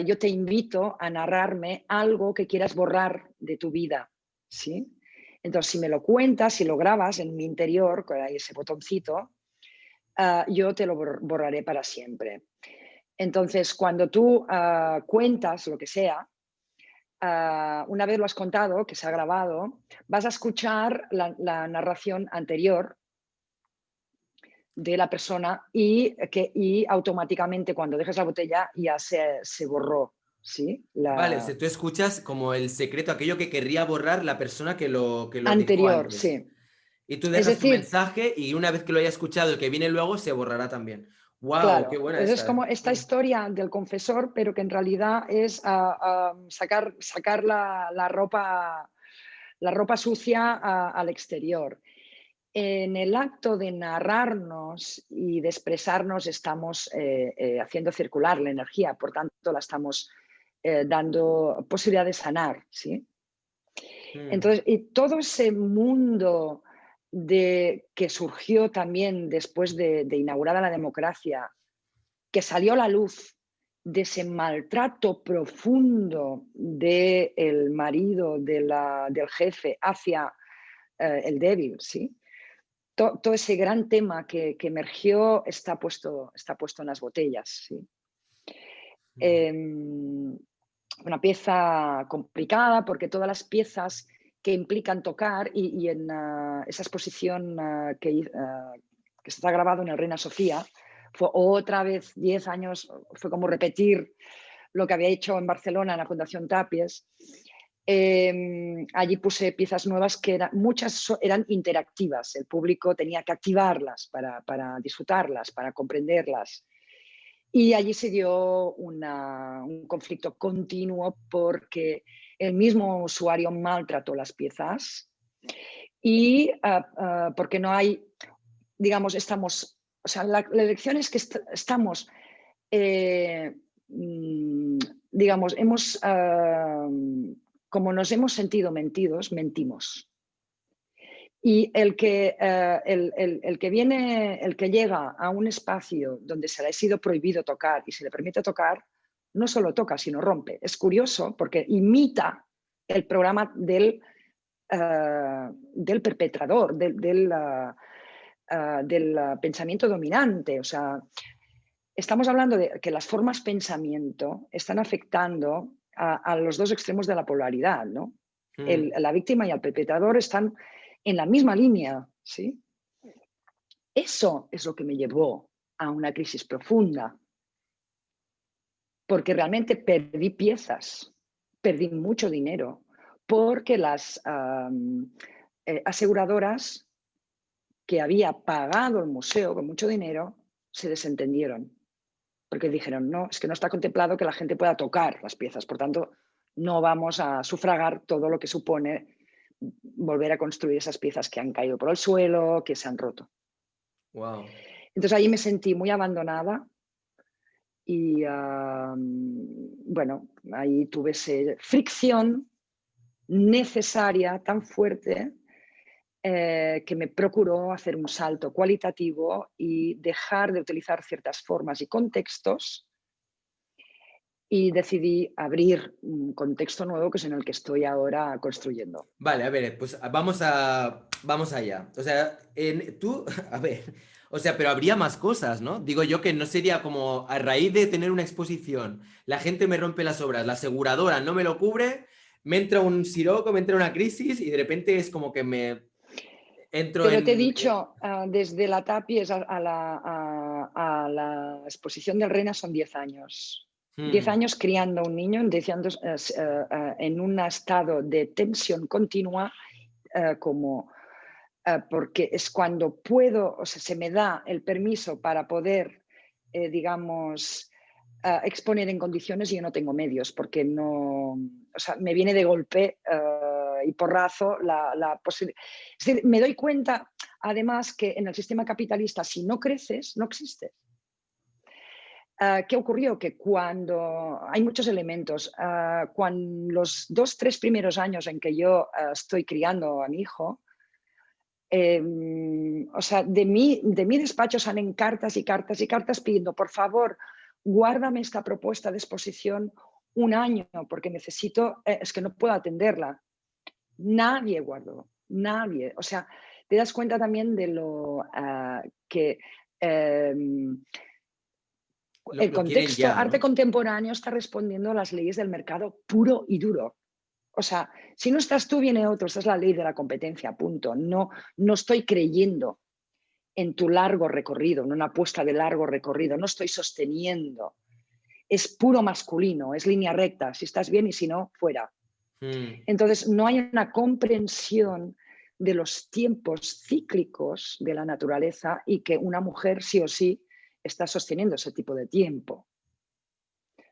yo te invito a narrarme algo que quieras borrar de tu vida, ¿sí? Entonces, si me lo cuentas, si lo grabas en mi interior, con ese botoncito, yo te lo borraré para siempre. Entonces, cuando tú cuentas lo que sea, una vez lo has contado, que se ha grabado, vas a escuchar la narración anterior de la persona y automáticamente cuando dejas la botella ya se borró, ¿sí? Vale, o sea, tú escuchas como el secreto, aquello que querría borrar la persona que lo dijo Anterior, antes. sí. Y tú Es dejas tu decir, mensaje y una vez que lo haya escuchado el que viene luego se borrará también. ¡Wow! ¡Qué claro, buena es esa! como esta historia del confesor, pero que en realidad es sacar la ropa sucia al exterior. En el acto de narrarnos y de expresarnos estamos haciendo circular la energía, por tanto la estamos dando posibilidad de sanar, ¿sí? Mm, Entonces, y todo ese mundo que surgió también después de inaugurada la democracia, que salió a la luz de ese maltrato profundo del marido, del jefe hacia el débil, ¿sí? Todo ese gran tema que emergió está puesto en las botellas, ¿sí? mm. Una pieza complicada porque todas las piezas que implican tocar y en esa exposición que está grabado en el Reina Sofía, fue otra vez 10 años, fue como repetir lo que había hecho en Barcelona en la Fundación Tapies. Allí puse piezas nuevas que muchas eran interactivas, el público tenía que activarlas para disfrutarlas, para comprenderlas. Y allí se dio un conflicto continuo porque el mismo usuario maltrató las piezas y porque no hay, digamos, o sea, la lección es que estamos, mm, digamos, como nos hemos sentido mentidos, mentimos. Y el que viene, el que llega a un espacio donde se le ha sido prohibido tocar y se le permite tocar, no solo toca, sino rompe. Es curioso porque imita el programa del perpetrador, del pensamiento dominante. O sea, estamos hablando de que las formas pensamiento están afectando a los dos extremos de la polaridad, ¿no? Mm. La víctima y el perpetrador están en la misma línea, ¿sí? Eso es lo que me llevó a una crisis profunda, porque realmente perdí piezas, perdí mucho dinero, porque las aseguradoras que había pagado el museo con mucho dinero se desentendieron, porque dijeron, no, es que no está contemplado que la gente pueda tocar las piezas, por tanto, no vamos a sufragar todo lo que supone volver a construir esas piezas que han caído por el suelo, que se han roto. Wow. Entonces ahí me sentí muy abandonada y bueno, ahí tuve esa fricción necesaria tan fuerte que me procuró hacer un salto cualitativo y dejar de utilizar ciertas formas y contextos y decidí abrir un contexto nuevo que es en el que estoy ahora construyendo. Vale, a ver, pues vamos allá. O sea, tú, a ver, o sea, pero habría más cosas, ¿no? Digo yo que no sería como a raíz de tener una exposición, la gente me rompe las obras, la aseguradora no me lo cubre, me entra un siroco, me entra una crisis y de repente es como que me entro Pero te he en... dicho, desde la Tapies a la exposición del Reina son 10 años. 10 Hmm, años criando a un niño en un estado de tensión continua, porque es cuando puedo, o sea, se me da el permiso para poder, digamos, exponer en condiciones y yo no tengo medios, porque no, o sea, me viene de golpe y porrazo la posibilidad. Es decir, me doy cuenta, además, que en el sistema capitalista, si no creces, no existes. ¿Qué ocurrió? Que cuando hay muchos elementos, cuando los 2, 3 primeros años en que yo estoy criando a mi hijo, o sea, de mi despacho salen cartas y cartas y cartas pidiendo, por favor, guárdame esta propuesta de exposición un año porque necesito, es que no puedo atenderla. Nadie guardó, nadie. O sea, te das cuenta también de lo que el Lo quieren contexto ya, arte ¿no? contemporáneo está respondiendo a las leyes del mercado puro y duro. O sea, si no estás tú, viene otro. Esta es la ley de la competencia, punto. No, no estoy creyendo en tu largo recorrido, en una apuesta de largo recorrido. No estoy sosteniendo. Es puro masculino, es línea recta. Si estás bien y si no, fuera. Entonces, no hay una comprensión de los tiempos cíclicos de la naturaleza y que una mujer sí o sí está sosteniendo ese tipo de tiempo.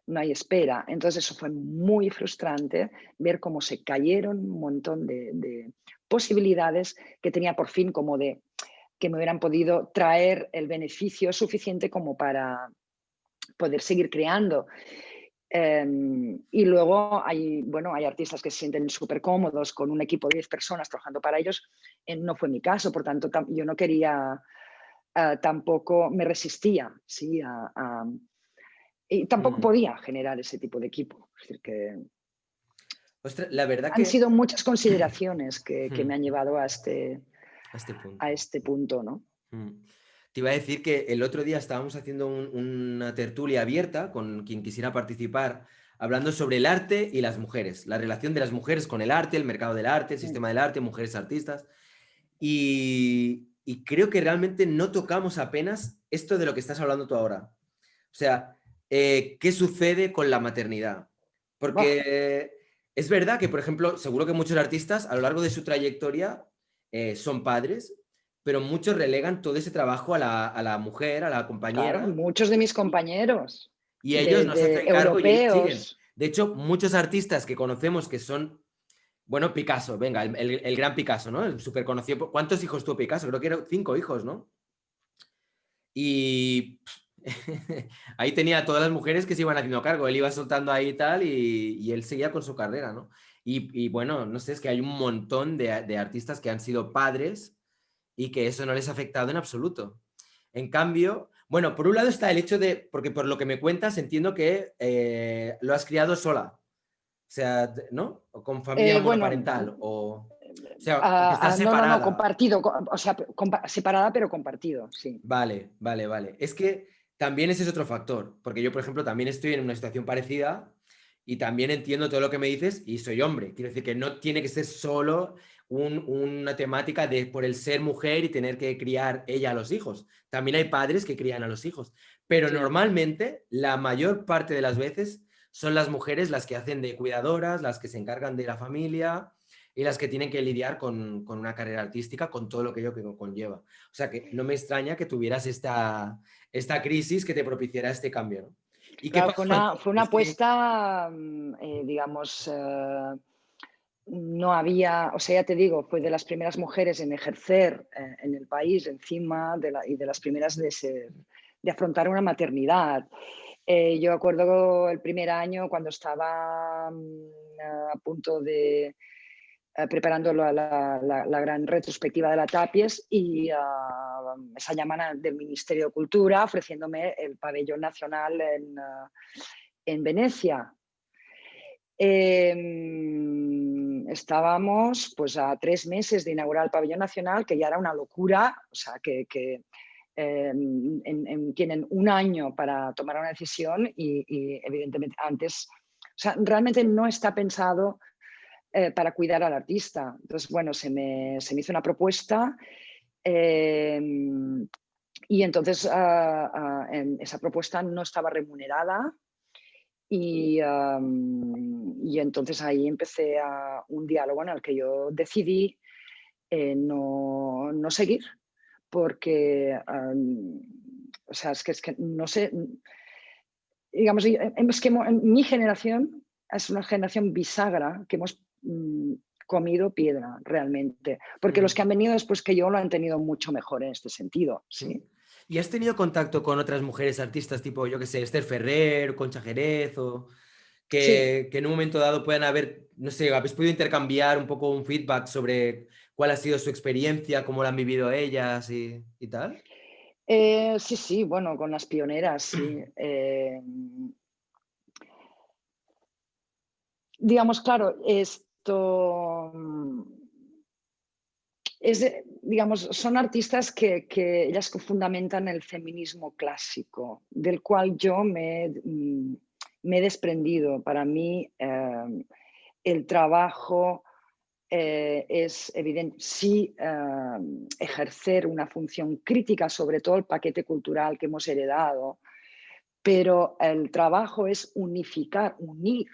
No hay espera. Entonces, eso fue muy frustrante ver cómo se cayeron un montón de posibilidades que tenía por fin, como de que me hubieran podido traer el beneficio suficiente como para poder seguir creando. Y luego hay artistas que se sienten súper cómodos con un equipo de 10 personas trabajando para ellos. No fue mi caso, por tanto, yo no quería, tampoco me resistía, ¿sí? Y tampoco podía generar ese tipo de equipo. Es decir, que Ostras, la verdad han que sido muchas consideraciones que me han llevado a este punto, ¿no? Te iba a decir que el otro día estábamos haciendo una tertulia abierta con quien quisiera participar, hablando sobre el arte y las mujeres, la relación de las mujeres con el arte, el mercado del arte, el sistema del arte, mujeres artistas. Y creo que realmente no tocamos apenas esto de lo que estás hablando tú ahora. O sea, ¿qué sucede con la maternidad? Porque es verdad que, por ejemplo, seguro que muchos artistas a lo largo de su trayectoria son padres, pero muchos relegan todo ese trabajo a la mujer, a la Claro, compañera, muchos de mis compañeros y ellos no se hacen cargo y ellos siguen. europeos. De hecho, muchos artistas que conocemos que son, bueno, Picasso, venga, el gran Picasso, ¿no? El súper conocido. ¿Cuántos hijos tuvo Picasso? Creo que eran 5 hijos, ¿no? Y ahí tenía a todas las mujeres que se iban haciendo cargo. Él iba soltando ahí y tal, y él seguía con su carrera, ¿no? Y bueno, no sé, es que hay un montón de artistas que han sido padres y que eso no les ha afectado en absoluto. En cambio, bueno, por un lado está el hecho de, porque por lo que me cuentas entiendo que lo has criado sola, o sea, ¿no? O con familia Bueno, monoparental, o sea, que estás no, separada. compartido, o sea, separada pero compartido, sí. Vale. Es que también ese es otro factor, porque yo, por ejemplo, también estoy en una situación parecida y también entiendo todo lo que me dices y soy hombre. Quiero decir que no tiene que ser solo una temática de por el ser mujer y tener que criar ella a los hijos. También hay padres que crían a los hijos, pero Sí. normalmente la mayor parte de las veces son las mujeres las que hacen de cuidadoras, las que se encargan de la familia y las que tienen que lidiar con una carrera artística, con todo lo que ello que conlleva. O sea que no me extraña que tuvieras esta crisis que te propiciara este cambio, ¿no? ¿Y qué Claro, pasó fue una entonces? apuesta, digamos, no había, o sea, ya te digo, fue de las primeras mujeres en ejercer en el país encima y de las primeras de afrontar una maternidad. Yo acuerdo el primer año cuando estaba a punto de preparando la gran retrospectiva de la Tapies y esa llamada del Ministerio de Cultura ofreciéndome el pabellón nacional en Venecia. Estábamos pues a 3 meses de inaugurar el pabellón nacional, que ya era una locura, o sea, que tienen un año para tomar una decisión y evidentemente antes, o sea, realmente no está pensado para cuidar al artista. Entonces, bueno, se me hizo una propuesta y entonces esa propuesta no estaba remunerada y entonces ahí empecé un diálogo en el que yo decidí no seguir porque, o sea, es que no sé, digamos, es que mi generación es una generación bisagra que hemos comido piedra realmente, porque los que han venido después que yo lo han tenido mucho mejor en este sentido, ¿sí? ¿Y has tenido contacto con otras mujeres artistas tipo, yo qué sé, Esther Ferrer, Concha Jerez, o Sí, que en un momento dado puedan haber, no sé, habéis podido intercambiar un poco un feedback sobre cuál ha sido su experiencia, cómo la han vivido ellas y tal? sí, sí, bueno, con las pioneras, sí. Digamos, claro, esto digamos, son artistas que ellas fundamentan el feminismo clásico, del cual yo me he desprendido. Para mí, el trabajo es evidente, sí, ejercer una función crítica sobre todo el paquete cultural que hemos heredado, pero el trabajo es unificar, unir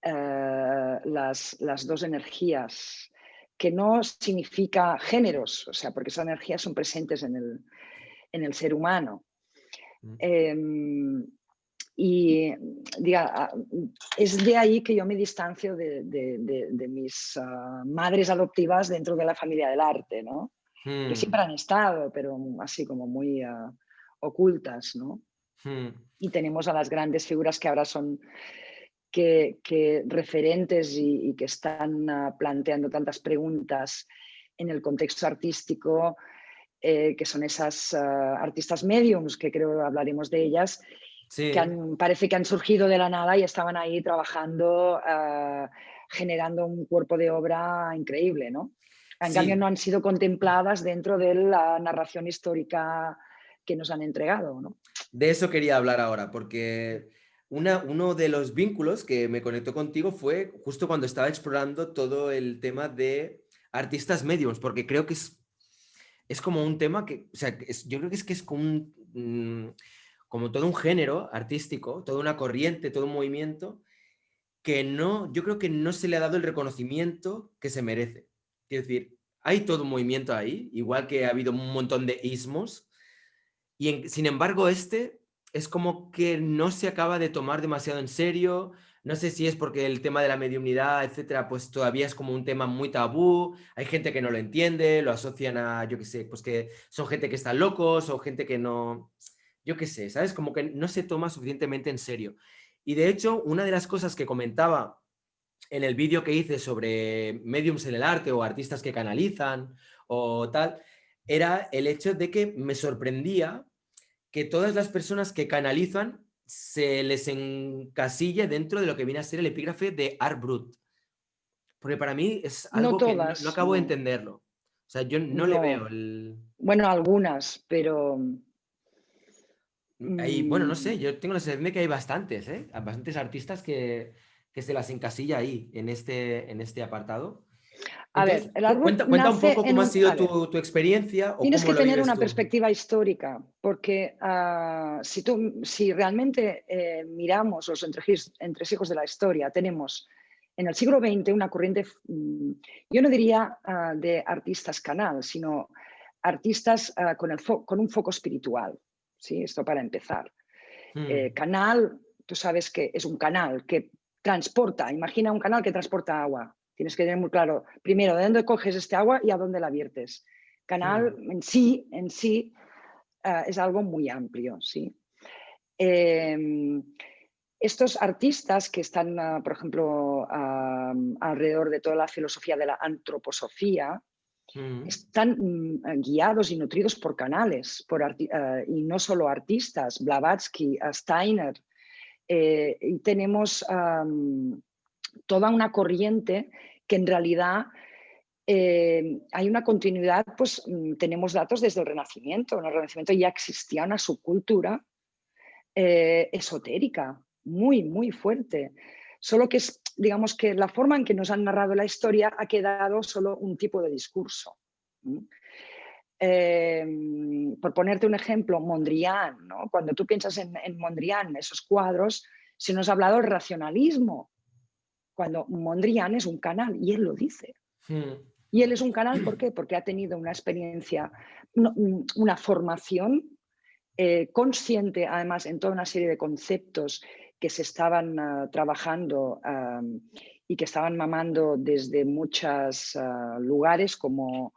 las dos energías, que no significa géneros, o sea, porque esas energías son presentes en el ser humano. Mm. Y diga, es de ahí que yo me distancio de mis madres adoptivas dentro de la familia del arte, ¿no? Que Mm, siempre han estado, pero así como muy ocultas, ¿no? mm, Y tenemos a las grandes figuras que ahora son que referentes y que están planteando tantas preguntas en el contexto artístico, que son esas artistas mediums, que creo que hablaremos de ellas, sí, parece que han surgido de la nada y estaban ahí trabajando, generando un cuerpo de obra increíble, ¿no? En cambio, no sí. han sido contempladas dentro de la narración histórica que nos han entregado, ¿no? De eso quería hablar ahora, porque uno de los vínculos que me conectó contigo fue justo cuando estaba explorando todo el tema de artistas mediums, porque creo que es como un tema que, o sea, yo creo que es como como todo un género artístico, toda una corriente, todo un movimiento que no, yo creo que no se le ha dado el reconocimiento que se merece. Quiero decir, hay todo un movimiento ahí, igual que ha habido un montón de ismos, y sin embargo este es como que no se acaba de tomar demasiado en serio. No sé si es porque el tema de la mediunidad, etcétera, pues todavía es como un tema muy tabú. Hay gente que no lo entiende, lo asocian a, yo qué sé, pues que son gente que están locos o gente que no, yo qué sé, ¿sabes? Como que no se toma suficientemente en serio. Y de hecho, una de las cosas que comentaba en el vídeo que hice sobre mediums en el arte o artistas que canalizan o tal, era el hecho de que me sorprendía que todas las personas que canalizan se les encasille dentro de lo que viene a ser el epígrafe de Art Brut. Porque para mí es No algo que no todas, acabo de no, entenderlo. O sea, yo no le veo no. el... Bueno, algunas, pero Ahí, bueno, no mm, sé, yo tengo la sensación de que hay bastantes, ¿eh? Bastantes artistas que se las encasilla ahí, en este apartado. a ver, Entonces, el árbol cuenta un nace poco en cómo ha un... sido A ver, tu experiencia o tienes cómo que lo tener vives una tú. perspectiva histórica, porque si realmente miramos los entresijos de la historia, tenemos en el siglo XX una corriente, yo no diría de artistas canal, sino artistas con un foco espiritual. ¿Sí? Esto para empezar. Mm, Canal, tú sabes que es un canal que transporta, imagina un canal que transporta agua. Tienes que tener muy claro, primero, de dónde coges este agua y a dónde la viertes. Canal mm, en sí es algo muy amplio, ¿sí? Eh, estos artistas que están, por ejemplo, alrededor de toda la filosofía de la antroposofía, mm, están guiados y nutridos por canales, y no solo artistas, Blavatsky, Steiner, y tenemos toda una corriente que en realidad hay una continuidad, pues tenemos datos desde el Renacimiento. En el Renacimiento ya existía una subcultura esotérica muy, muy fuerte. Solo que es, digamos que la forma en que nos han narrado la historia ha quedado solo un tipo de discurso. Por ponerte un ejemplo, Mondrian, ¿no? Cuando tú piensas en Mondrian, esos cuadros, se nos ha hablado del racionalismo, cuando Mondrian es un canal y él lo dice. mm. Y él es un canal, ¿por qué? Porque ha tenido una experiencia, una formación consciente, además, en toda una serie de conceptos que se estaban trabajando y que estaban mamando desde muchos lugares, como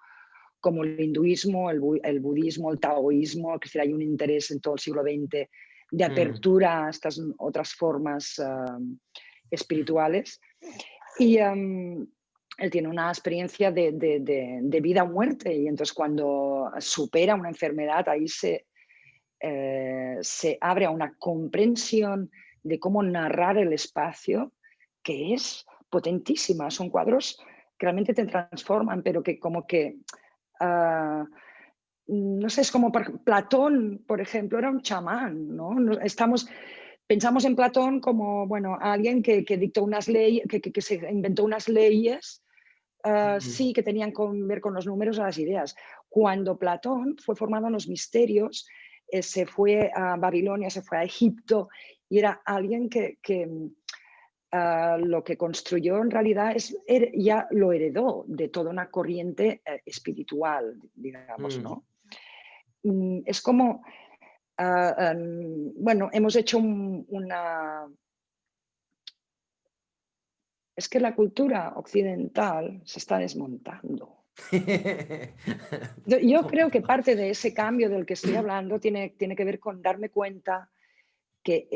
como el hinduismo, el budismo, el taoísmo, es decir, hay un interés en todo el siglo XX de apertura a estas otras formas espirituales. Y él tiene una experiencia de vida o muerte, y entonces cuando supera una enfermedad, ahí se abre a una comprensión de cómo narrar el espacio, que es potentísima. Son cuadros que realmente te transforman, pero que como que, no sé, es como Platón, por ejemplo, era un chamán, ¿no? Pensamos en Platón como, bueno, alguien que dictó unas leyes, que se inventó unas leyes, sí, que tenían que ver con los números o las ideas. Cuando Platón fue formado en los misterios, se fue a Babilonia, se fue a Egipto, y era alguien que lo que construyó en realidad ya lo heredó de toda una corriente espiritual, digamos, ¿no? Es como, bueno, hemos hecho una... Es que la cultura occidental se está desmontando. Yo creo que parte de ese cambio del que estoy hablando tiene que ver con darme cuenta que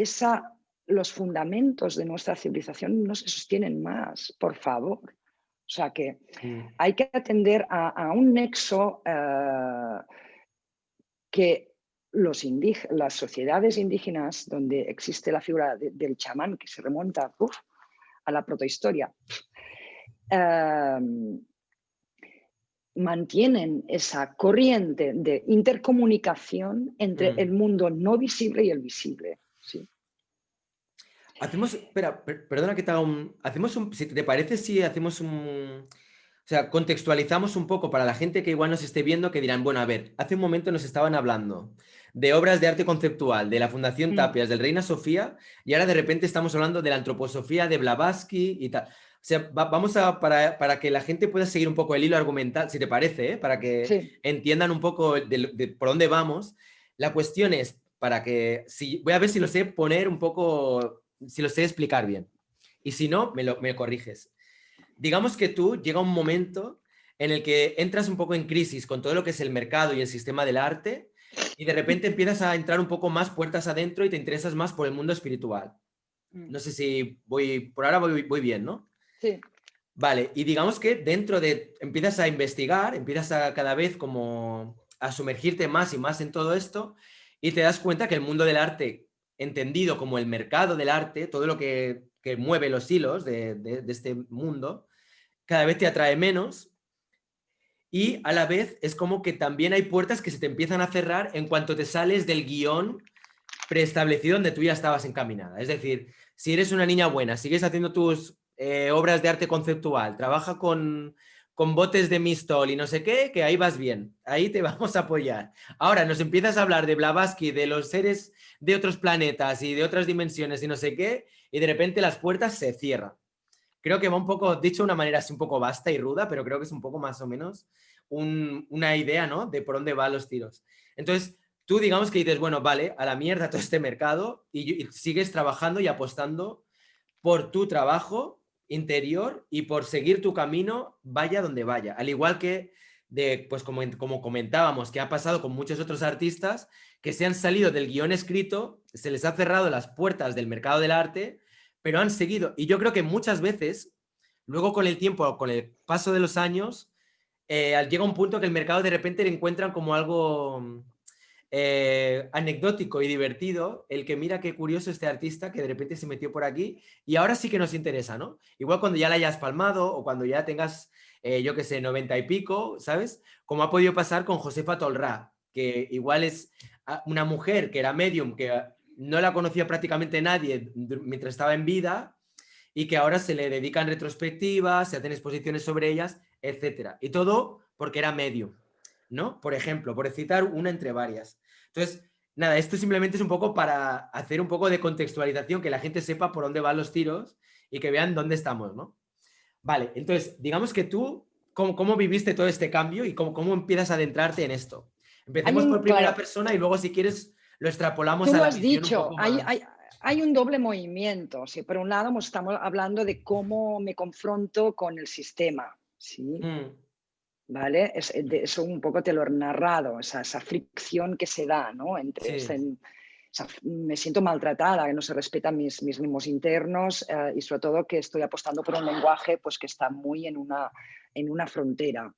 los fundamentos de nuestra civilización no se sostienen más, por favor. O sea que hay que atender a un nexo que las sociedades indígenas, donde existe la figura del chamán, que se remonta a la protohistoria, mantienen esa corriente de intercomunicación entre el mundo no visible y el visible. ¿Sí? Espera, perdona que te haga si te parece, si hacemos o sea, contextualizamos un poco para la gente que igual nos esté viendo, que dirán, bueno, a ver, hace un momento nos estaban hablando de obras de arte conceptual, de la Fundación Tapias, del Reina Sofía, y ahora de repente estamos hablando de la antroposofía de Blavatsky y tal. O sea, vamos para que la gente pueda seguir un poco el hilo argumental, si te parece, para que entiendan un poco de por dónde vamos. La cuestión es, voy a ver si lo sé poner un poco, si lo sé explicar bien. Y si no, me corriges. Digamos que tú llega un momento en el que entras un poco en crisis con todo lo que es el mercado y el sistema del arte, y de repente empiezas a entrar un poco más puertas adentro y te interesas más por el mundo espiritual. No sé si por ahora voy bien, ¿no? Sí. Vale, y digamos que empiezas a investigar, empiezas a cada vez como a sumergirte más y más en todo esto, y te das cuenta que el mundo del arte, entendido como el mercado del arte, todo lo que mueve los hilos de este mundo, cada vez te atrae menos, y a la vez es como que también hay puertas que se te empiezan a cerrar en cuanto te sales del guión preestablecido donde tú ya estabas encaminada. Es decir, si eres una niña buena, sigues haciendo tus obras de arte conceptual, trabaja con botes de Mistol y no sé qué, que ahí vas bien, ahí te vamos a apoyar. Ahora nos empiezas a hablar de Blavatsky, de los seres de otros planetas y de otras dimensiones y no sé qué, y de repente las puertas se cierran. Creo que va un poco, dicho de una manera así un poco vasta y ruda, pero creo que es un poco más o menos una idea, ¿no? De por dónde van los tiros. Entonces, tú digamos que dices, bueno, vale, a la mierda todo este mercado, y sigues trabajando y apostando por tu trabajo interior y por seguir tu camino, vaya donde vaya. Al igual que, pues como comentábamos, que ha pasado con muchos otros artistas que se han salido del guión escrito, se les ha cerrado las puertas del mercado del arte, pero han seguido. Y yo creo que muchas veces, luego con el tiempo, con el paso de los años, llega un punto que el mercado de repente le encuentran como algo anecdótico y divertido, el que mira qué curioso este artista que de repente se metió por aquí y ahora sí que nos interesa, ¿no? Igual cuando ya la hayas palmado o cuando ya tengas, yo qué sé, 90 y pico, ¿sabes? Como ha podido pasar con Josefa Tolrá, que igual es una mujer que era medium, que no la conocía prácticamente nadie mientras estaba en vida y que ahora se le dedican retrospectivas, se hacen exposiciones sobre ellas, etcétera. Y todo porque era medium, ¿no? Por ejemplo, por citar una entre varias. Entonces, nada, esto simplemente es un poco para hacer un poco de contextualización, que la gente sepa por dónde van los tiros y que vean dónde estamos, ¿no? Vale, entonces, digamos que tú, ¿cómo viviste todo este cambio y cómo empiezas a adentrarte en esto? Empecemos por primera persona y luego, si quieres, lo extrapolamos Tú a lo la has visión dicho, un poco más... hay un doble movimiento. ¿Sí? Por un lado, estamos hablando de cómo me confronto con el sistema. ¿Sí? ¿vale? Eso un poco te lo he narrado, esa fricción que se da, ¿no? Entre Sí. me siento maltratada, que no se respetan mis ritmos internos y sobre todo que estoy apostando por un lenguaje pues, que está muy en una frontera,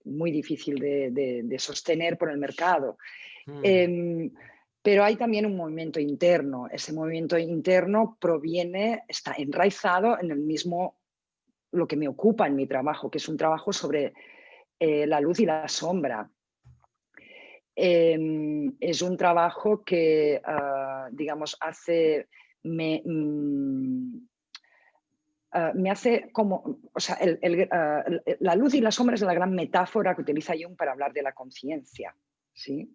muy difícil de sostener por el mercado. Mm, Pero hay también un movimiento interno. Ese movimiento interno está enraizado en el mismo, lo que me ocupa en mi trabajo, que es un trabajo sobre la luz y la sombra. Es un trabajo que, digamos, me hace como, o sea, la luz y la sombra es la gran metáfora que utiliza Jung para hablar de la conciencia, ¿sí?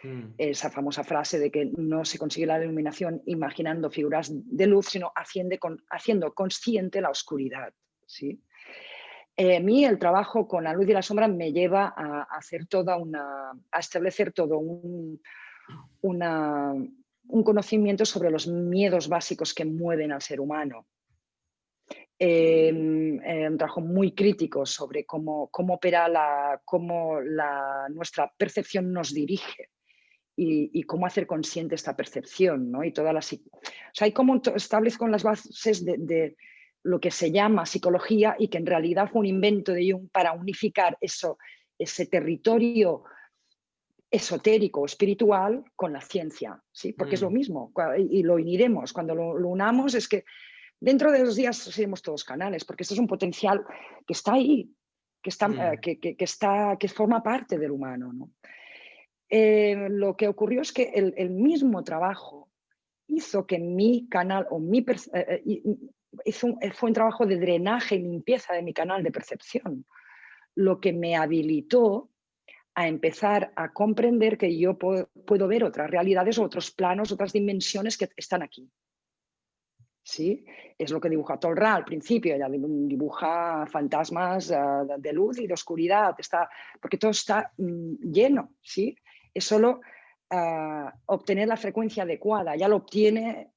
mm, Esa famosa frase de que no se consigue la iluminación imaginando figuras de luz, sino haciendo consciente la oscuridad, ¿sí? A mí el trabajo con la luz y la sombra me lleva a establecer todo un conocimiento sobre los miedos básicos que mueven al ser humano. Un trabajo muy crítico sobre cómo nuestra percepción nos dirige y cómo hacer consciente esta percepción, ¿no? Y o sea, hay como establezco las bases de lo que se llama psicología y que en realidad fue un invento de Jung para unificar ese territorio esotérico o espiritual con la ciencia, ¿sí? Porque es lo mm, mismo y lo uniremos. Cuando lo unamos es que dentro de 2 días seremos todos canales, porque esto es un potencial que está ahí, mm, que forma parte del humano, ¿no? Lo que ocurrió es que el mismo trabajo hizo que mi canal fue un trabajo de drenaje y limpieza de mi canal de percepción, lo que me habilitó a empezar a comprender que yo puedo ver otras realidades, otros planos, otras dimensiones que están aquí. ¿Sí? Es lo que dibuja Tolra al principio, ella dibuja fantasmas de luz y de oscuridad, porque todo está lleno, ¿sí? Es solo obtener la frecuencia adecuada, ya lo obtiene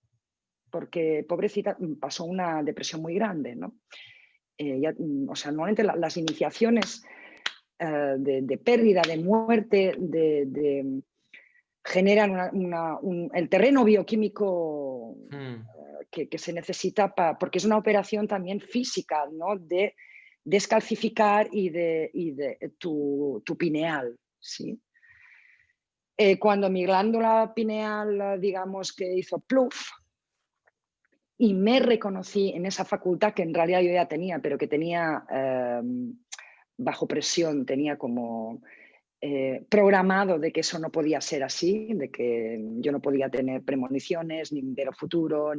porque, pobrecita, pasó una depresión muy grande, ¿no? O sea, normalmente las iniciaciones de pérdida, de muerte, generan el terreno bioquímico mm. que se necesita porque es una operación también física, ¿no? De descalcificar y de tu pineal, ¿sí? Cuando mi glándula pineal, digamos que hizo pluf, y me reconocí en esa facultad que en realidad yo ya tenía, pero que tenía bajo presión, tenía como programado de que eso no podía ser así, de que yo no podía tener premoniciones, ni ver el futuro,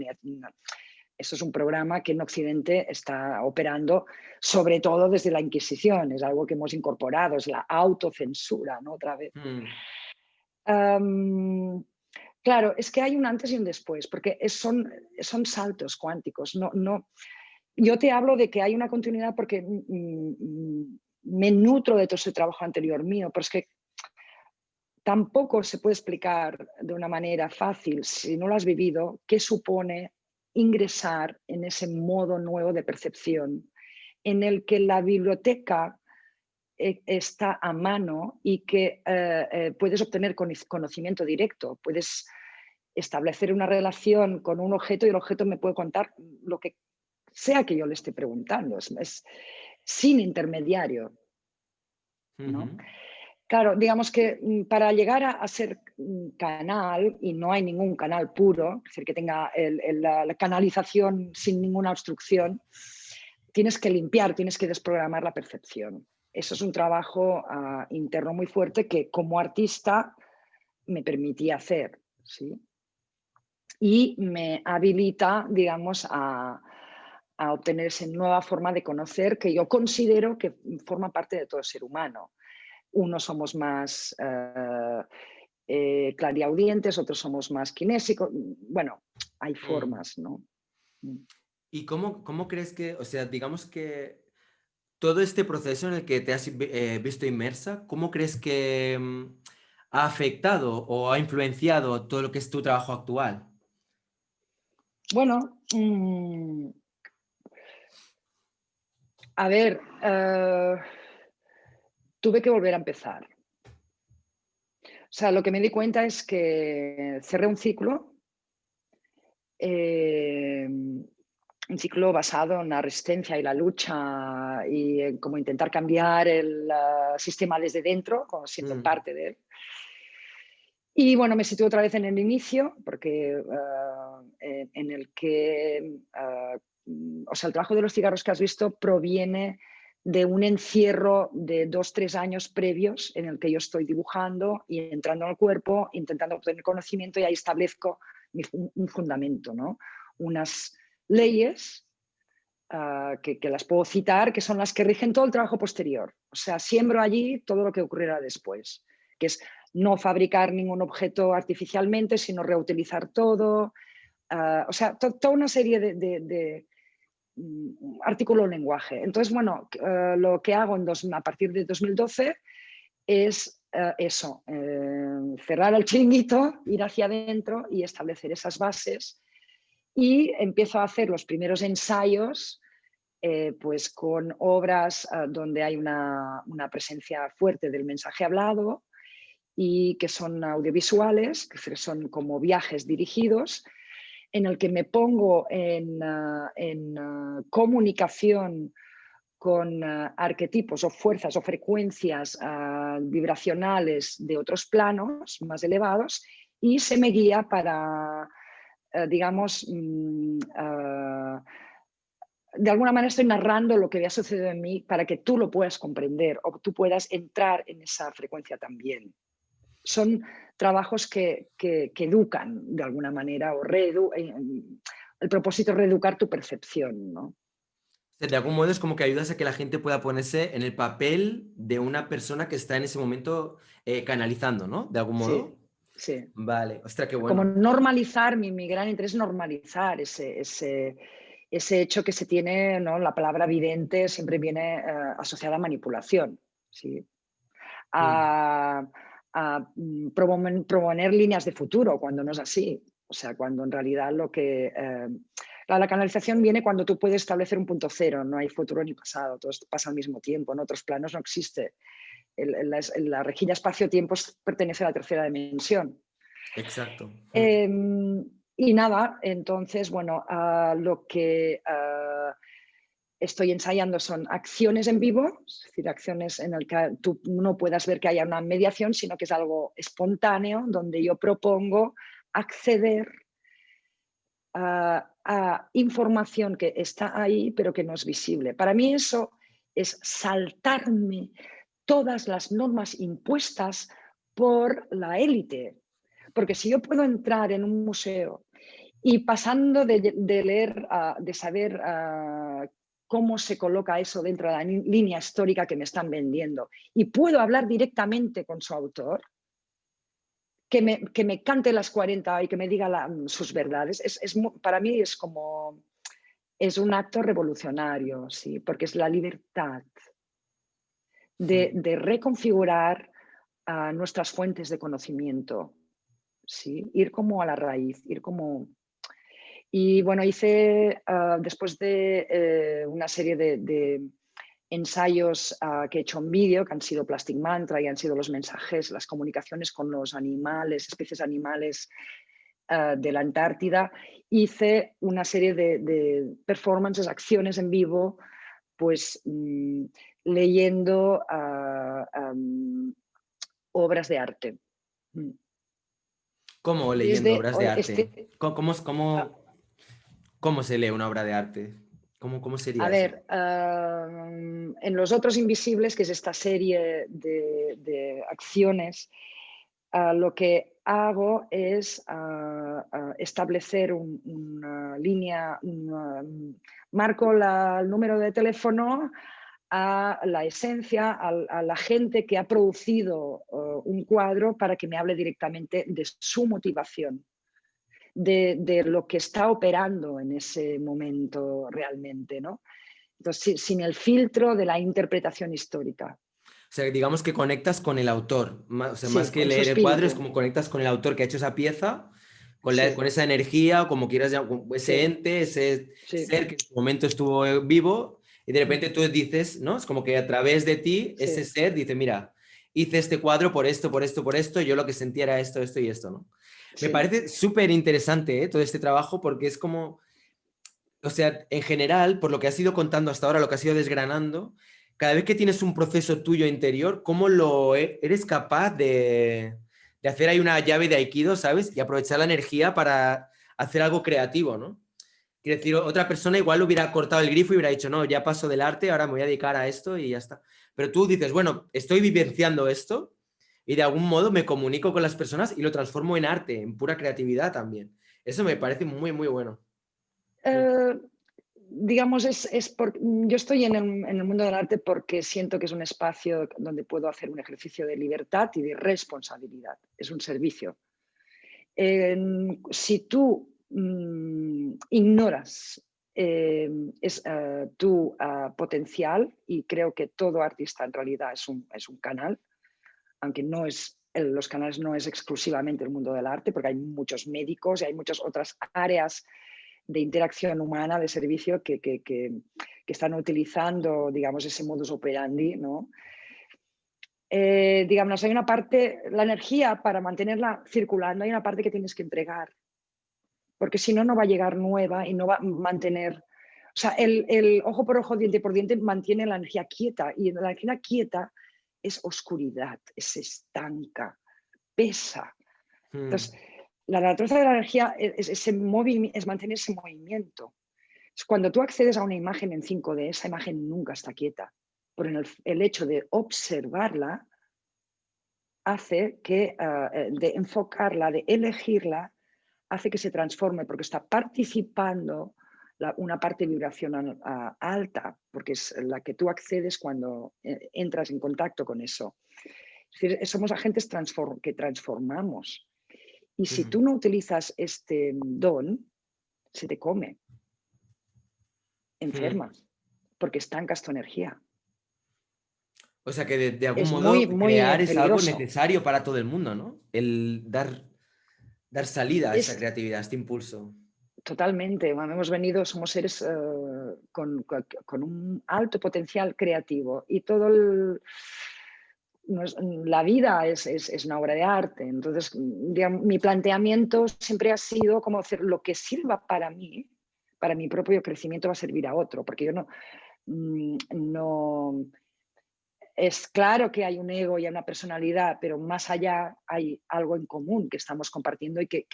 eso es un programa que en Occidente está operando, sobre todo desde la Inquisición, es algo que hemos incorporado, es la autocensura, ¿no? Otra vez. Mm, Claro, es que hay un antes y un después, porque son saltos cuánticos. Yo te hablo de que hay una continuidad porque me nutro de todo ese trabajo anterior mío, pero es que tampoco se puede explicar de una manera fácil, si no lo has vivido, qué supone ingresar en ese modo nuevo de percepción en el que la biblioteca está a mano y que puedes obtener conocimiento directo, puedes establecer una relación con un objeto y el objeto me puede contar lo que sea que yo le esté preguntando, es sin intermediario, ¿no? ujú. Claro, digamos que para llegar a ser canal, y no hay ningún canal puro, es decir, que tenga la canalización sin ninguna obstrucción, tienes que limpiar, tienes que desprogramar la percepción. Eso es un trabajo interno muy fuerte que como artista me permitía hacer, ¿sí? Y me habilita, digamos, a obtener esa nueva forma de conocer que yo considero que forma parte de todo ser humano. Unos somos más clariaudientes, otros somos más kinésicos. Bueno, hay Mm. formas, ¿no? ¿Y cómo crees que, o sea, digamos que todo este proceso en el que te has visto inmersa, cómo crees que ha afectado o ha influenciado todo lo que es tu trabajo actual? Bueno, a ver, tuve que volver a empezar. O sea, lo que me di cuenta es que cerré un ciclo basado en la resistencia y la lucha y en cómo intentar cambiar el sistema desde dentro, como siendo parte de él. Y bueno, me situé otra vez en el inicio, porque en el que, o sea, el trabajo de los cigarros que has visto proviene de un encierro de 2-3 años previos en el que yo estoy dibujando y entrando en el cuerpo, intentando obtener conocimiento, y ahí establezco un fundamento, ¿no? Unas leyes que las puedo citar, que son las que rigen todo el trabajo posterior. O sea, siembro allí todo lo que ocurrirá después, que es no fabricar ningún objeto artificialmente, sino reutilizar todo. O sea, toda una serie de artículo en lenguaje. Entonces, bueno, lo que hago a partir de 2012 es eso, cerrar el chiringuito, ir hacia adentro y establecer esas bases. Y empiezo a hacer los primeros ensayos pues con obras donde hay una presencia fuerte del mensaje hablado y que son audiovisuales, que son como viajes dirigidos, en el que me pongo en comunicación con arquetipos o fuerzas o frecuencias vibracionales de otros planos más elevados, y se me guía para, digamos, de alguna manera estoy narrando lo que había sucedido en mí para que tú lo puedas comprender o tú puedas entrar en esa frecuencia también. Son trabajos que educan de alguna manera, o el propósito es reeducar tu percepción, ¿no? De algún modo es como que ayudas a que la gente pueda ponerse en el papel de una persona que está en ese momento canalizando, ¿no? De algún modo. Sí. Vale, ostras, qué bueno. Como normalizar, mi gran interés es normalizar ese hecho que se tiene, ¿no? La palabra vidente siempre viene asociada a manipulación, ¿sí? A proponer líneas de futuro, cuando no es así. O sea, cuando en realidad lo que... la canalización viene cuando tú puedes establecer un punto cero, no hay futuro ni pasado, todo pasa al mismo tiempo, en otros planos no existe. La rejilla espacio-tiempo pertenece a la tercera dimensión. Exacto. Y nada, entonces, bueno, lo que estoy ensayando son acciones en vivo, es decir, acciones en las que tú no puedas ver que haya una mediación, sino que es algo espontáneo, donde yo propongo acceder a información que está ahí, pero que no es visible. Para mí eso es saltarme todas las normas impuestas por la élite. Porque si yo puedo entrar en un museo y pasando de leer, de saber cómo se coloca eso dentro de la línea histórica que me están vendiendo, y puedo hablar directamente con su autor, que me cante las 40 y que me diga sus verdades, para mí es un acto revolucionario, ¿sí? Porque es la libertad de reconfigurar nuestras fuentes de conocimiento, ¿sí? Ir como a la raíz, ir como... Y bueno, hice, después de una serie de ensayos que he hecho en vídeo, que han sido Plastic Mantra y han sido los mensajes, las comunicaciones con los animales, especies animales de la Antártida, hice una serie de performances, acciones en vivo, pues leyendo obras de arte. ¿Cómo leyendo obras de arte? ¿Cómo se lee una obra de arte? ¿Cómo sería a eso? ver, en Los Otros Invisibles, que es esta serie de acciones, lo que hago es establecer una línea, marco el número de teléfono a la esencia, a la gente que ha producido un cuadro, para que me hable directamente de su motivación, de lo que está operando en ese momento realmente, ¿no? Entonces, sin el filtro de la interpretación histórica. O sea, digamos que conectas con el autor. O sea, Sí, más que con su leer el cuadro, es espíritu. como conectas con el autor que ha hecho esa pieza, con Sí. esa energía, como quieras llamar, ese Sí. ente, ese Sí. ser que en su momento estuvo vivo, y de repente tú dices, ¿no? Es como que a través de ti, ese ser dice, mira, hice este cuadro por esto, por esto, por esto, yo lo que sentía era esto, esto y esto, ¿no? Me parece súper interesante, ¿eh? Todo este trabajo porque es como, o sea, en general, por lo que has ido contando hasta ahora, lo que has ido desgranando, cada vez que tienes un proceso tuyo interior, ¿cómo eres capaz de hacer ahí una llave de Aikido, ¿sabes? Y aprovechar la energía para hacer algo creativo, ¿no? Quiero decir, otra persona igual hubiera cortado el grifo y hubiera dicho, no, ya paso del arte, ahora me voy a dedicar a esto y ya está. Pero tú dices, bueno, estoy vivenciando esto y de algún modo me comunico con las personas y lo transformo en arte, en pura creatividad también. Eso me parece muy, muy bueno. Digamos, yo estoy en el mundo del arte porque siento que es un espacio donde puedo hacer un ejercicio de libertad y de responsabilidad. Es un servicio. Si tú ignoras tu potencial, y creo que todo artista en realidad es un canal, aunque los canales no es exclusivamente el mundo del arte, porque hay muchos médicos y hay muchas otras áreas de interacción humana, de servicio, que están utilizando, digamos, ese modus operandi, ¿no? Digamos, hay una parte, la energía, para mantenerla circulando, hay una parte que tienes que entregar, porque si no, no va a llegar nueva y no va a mantener. O sea, el ojo por ojo, diente por diente mantiene la energía quieta, y la energía quieta es oscuridad, es estanca, pesa. Entonces, la naturaleza de la energía es mantener ese movimiento. Cuando tú accedes a una imagen en 5D, esa imagen nunca está quieta. Por el hecho de observarla hace que, de enfocarla, de elegirla, hace que se transforme, porque está participando una parte vibracional alta, porque es la que tú accedes cuando entras en contacto con eso. Es decir, somos agentes que transformamos. Y si tú no utilizas este don, se te come. Enfermas, porque estancas tu energía. O sea que de algún Es modo muy, muy crear es algo peligroso. necesario para todo el mundo, ¿no? El dar salida a esa creatividad, a este impulso. Totalmente. Bueno, somos seres con un alto potencial creativo, y la vida es una obra de arte. Entonces, digamos, mi planteamiento siempre ha sido como hacer lo que sirva para mí, para mi propio crecimiento, va a servir a otro, porque yo no. Es claro que hay un ego y hay una personalidad, pero más allá hay algo en común que estamos compartiendo y que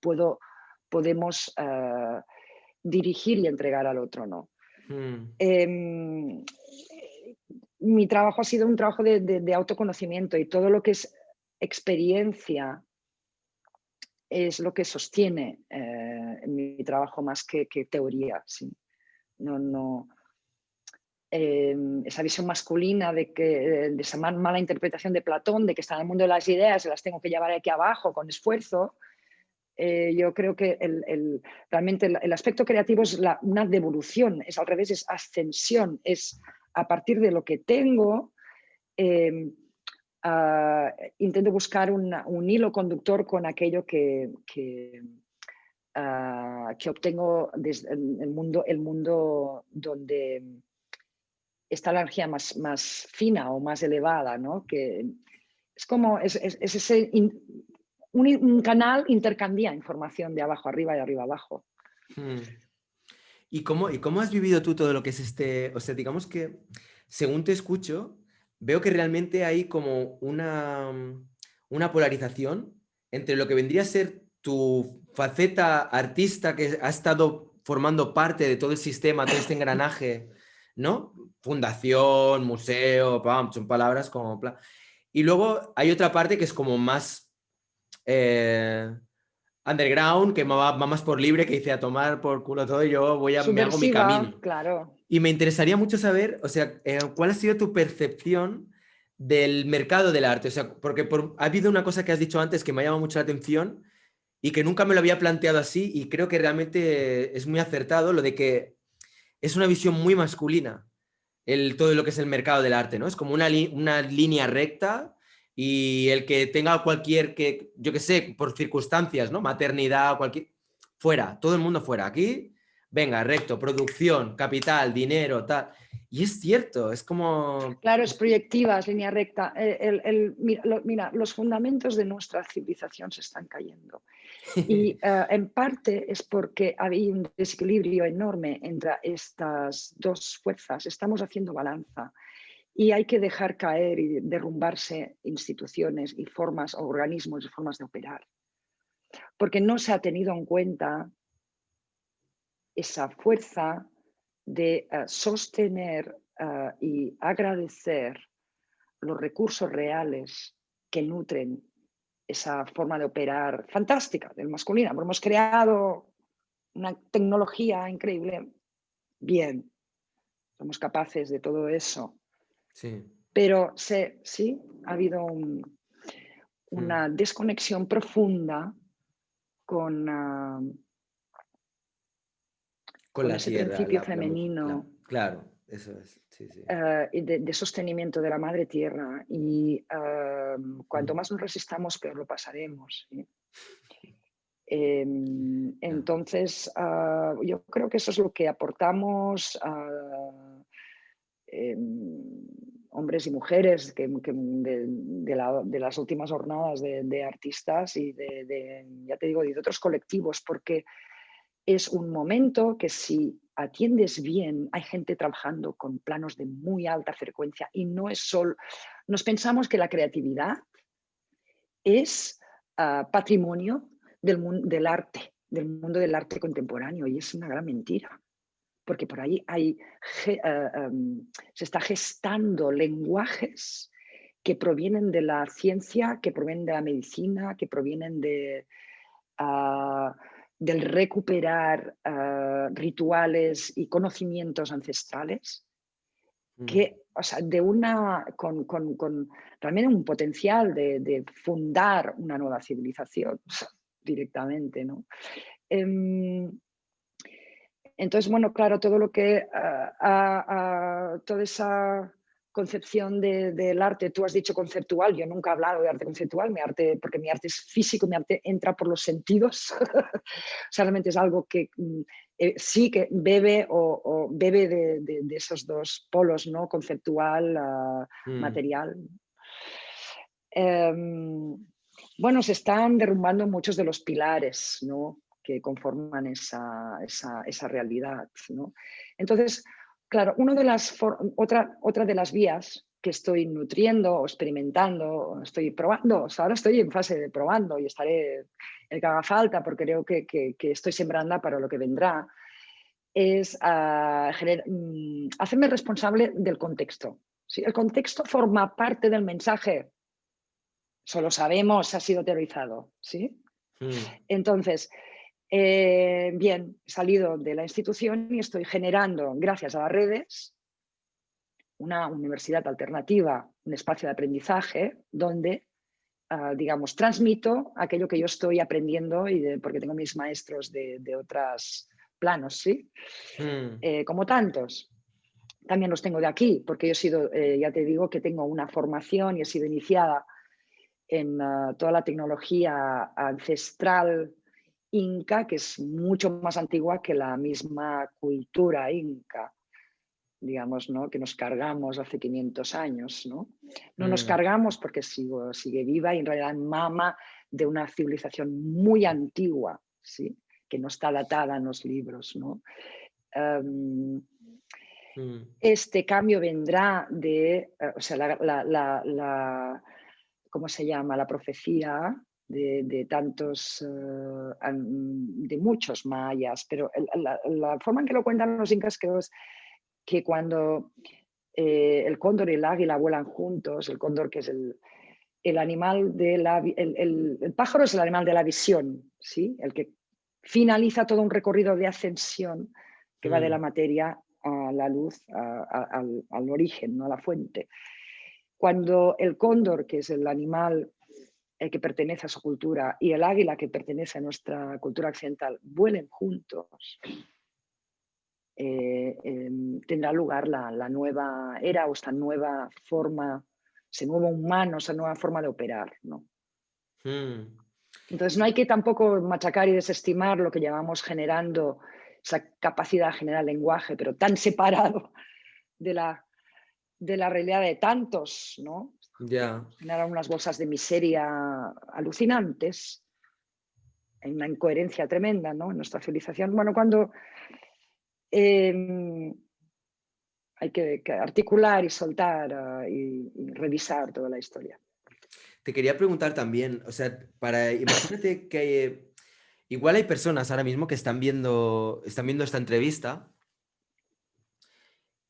podemos dirigir y entregar al otro, ¿no? Mi trabajo ha sido un trabajo de autoconocimiento, y todo lo que es experiencia es lo que sostiene mi trabajo, más que teoría. ¿Sí? Esa visión masculina de esa mala interpretación de Platón, de que está en el mundo de las ideas y las tengo que llevar aquí abajo con esfuerzo. Yo creo que realmente el aspecto creativo es una devolución, es al revés, es ascensión, es a partir de lo que tengo, intento buscar un hilo conductor con aquello que obtengo desde el mundo donde está la energía más fina o más elevada, ¿no? Que es como un canal intercambia información de abajo arriba y de arriba abajo. ¿Y cómo has vivido tú todo lo que es o sea, digamos que, según te escucho, veo que realmente hay como una polarización entre lo que vendría a ser tu faceta artista, que ha estado formando parte de todo el sistema, todo este engranaje, ¿no? Fundación, museo, son palabras como... Y luego hay otra parte que es como más underground, que va más por libre, que dice a tomar por culo todo y yo me hago mi camino. Claro. Y me interesaría mucho saber, o sea, ¿cuál ha sido tu percepción del mercado del arte? O sea, porque ha habido una cosa que has dicho antes que me ha llamado mucho la atención y que nunca me lo había planteado así, y creo que realmente es muy acertado, lo de que es una visión muy masculina todo lo que es el mercado del arte, ¿no? Es como una línea recta, y el que tenga yo qué sé, por circunstancias, ¿no? Maternidad, fuera, todo el mundo fuera. Aquí venga, recto, producción, capital, dinero, tal. Y es cierto, es como... Claro, es proyectiva, es línea recta. Mira, los fundamentos de nuestra civilización se están cayendo. Y en parte es porque hay un desequilibrio enorme entre estas dos fuerzas. Estamos haciendo balanza y hay que dejar caer y derrumbarse instituciones y formas, o organismos y formas de operar. Porque no se ha tenido en cuenta esa fuerza de sostener y agradecer los recursos reales que nutren esa forma de operar fantástica del masculino. Hemos creado una tecnología increíble. Bien, somos capaces de todo eso. Sí. Pero sí, ha habido una desconexión profunda con Con la ese tierra, principio la mujer, femenino. claro, eso es, sí, sí. De sostenimiento de la madre tierra. Y cuanto más nos resistamos, peor lo pasaremos. ¿Sí? Entonces, yo creo que eso es lo que aportamos hombres y mujeres de las últimas jornadas de artistas y ya te digo, de otros colectivos, porque es un momento que si atiendes bien, hay gente trabajando con planos de muy alta frecuencia y no es solo... Nos pensamos que la creatividad es patrimonio del arte, del mundo del arte contemporáneo, y es una gran mentira, porque por ahí se está gestando lenguajes que provienen de la ciencia, que provienen de la medicina, que provienen del recuperar rituales y conocimientos ancestrales, que, o sea, con realmente un potencial de fundar una nueva civilización directamente, ¿no? Entonces, bueno, claro, todo lo que toda esa concepción del arte, tú has dicho conceptual, yo nunca he hablado de arte conceptual, porque mi arte es físico, mi arte entra por los sentidos, solamente es algo que sí que bebe o bebe de esos dos polos, ¿no? Conceptual, material. Bueno, se están derrumbando muchos de los pilares, ¿no?, que conforman esa realidad, ¿no? Entonces, claro, otra de las vías que estoy nutriendo o experimentando, estoy probando, o sea, ahora estoy en fase de probando y estaré el que haga falta porque creo que estoy sembrando para lo que vendrá, es hacerme responsable del contexto. ¿Sí? El contexto forma parte del mensaje, solo sabemos, ha sido teorizado, ¿sí? Entonces, bien, he salido de la institución y estoy generando, gracias a las redes, una universidad alternativa, un espacio de aprendizaje donde, digamos, transmito aquello que yo estoy aprendiendo porque tengo mis maestros de otros planos, ¿sí? Como tantos. También los tengo de aquí, porque yo he sido, ya te digo que tengo una formación y he sido iniciada en toda la tecnología ancestral inca, que es mucho más antigua que la misma cultura inca, digamos, ¿no?, que nos cargamos hace 500 años, ¿no? No nos cargamos porque sigue viva y en realidad mama de una civilización muy antigua, ¿sí?, que no está datada en los libros, ¿no? Este cambio vendrá de, o sea, ¿cómo se llama? La profecía de tantos, de muchos mayas, pero la forma en que lo cuentan los incas creo es que cuando el cóndor y el águila vuelan juntos, el cóndor, que es el animal el pájaro es el animal de la visión, ¿sí?, el que finaliza todo un recorrido de ascensión que va de la materia a la luz, al origen, ¿no?, a la fuente. Cuando el cóndor, que es el animal que pertenece a su cultura, y el águila, que pertenece a nuestra cultura occidental, vuelen juntos, tendrá lugar la nueva era o esta nueva forma, ese nuevo humano, esa nueva forma de operar, ¿no? Entonces no hay que tampoco machacar y desestimar lo que llevamos generando esa capacidad de generar lenguaje, pero tan separado de la realidad de tantos, ¿no? Ya. Generan unas bolsas de miseria alucinantes, hay una incoherencia tremenda, ¿no? En nuestra civilización. Bueno, cuando hay que articular y soltar y revisar toda la historia. Te quería preguntar también, o sea, imagínate que igual hay personas ahora mismo que están viendo esta entrevista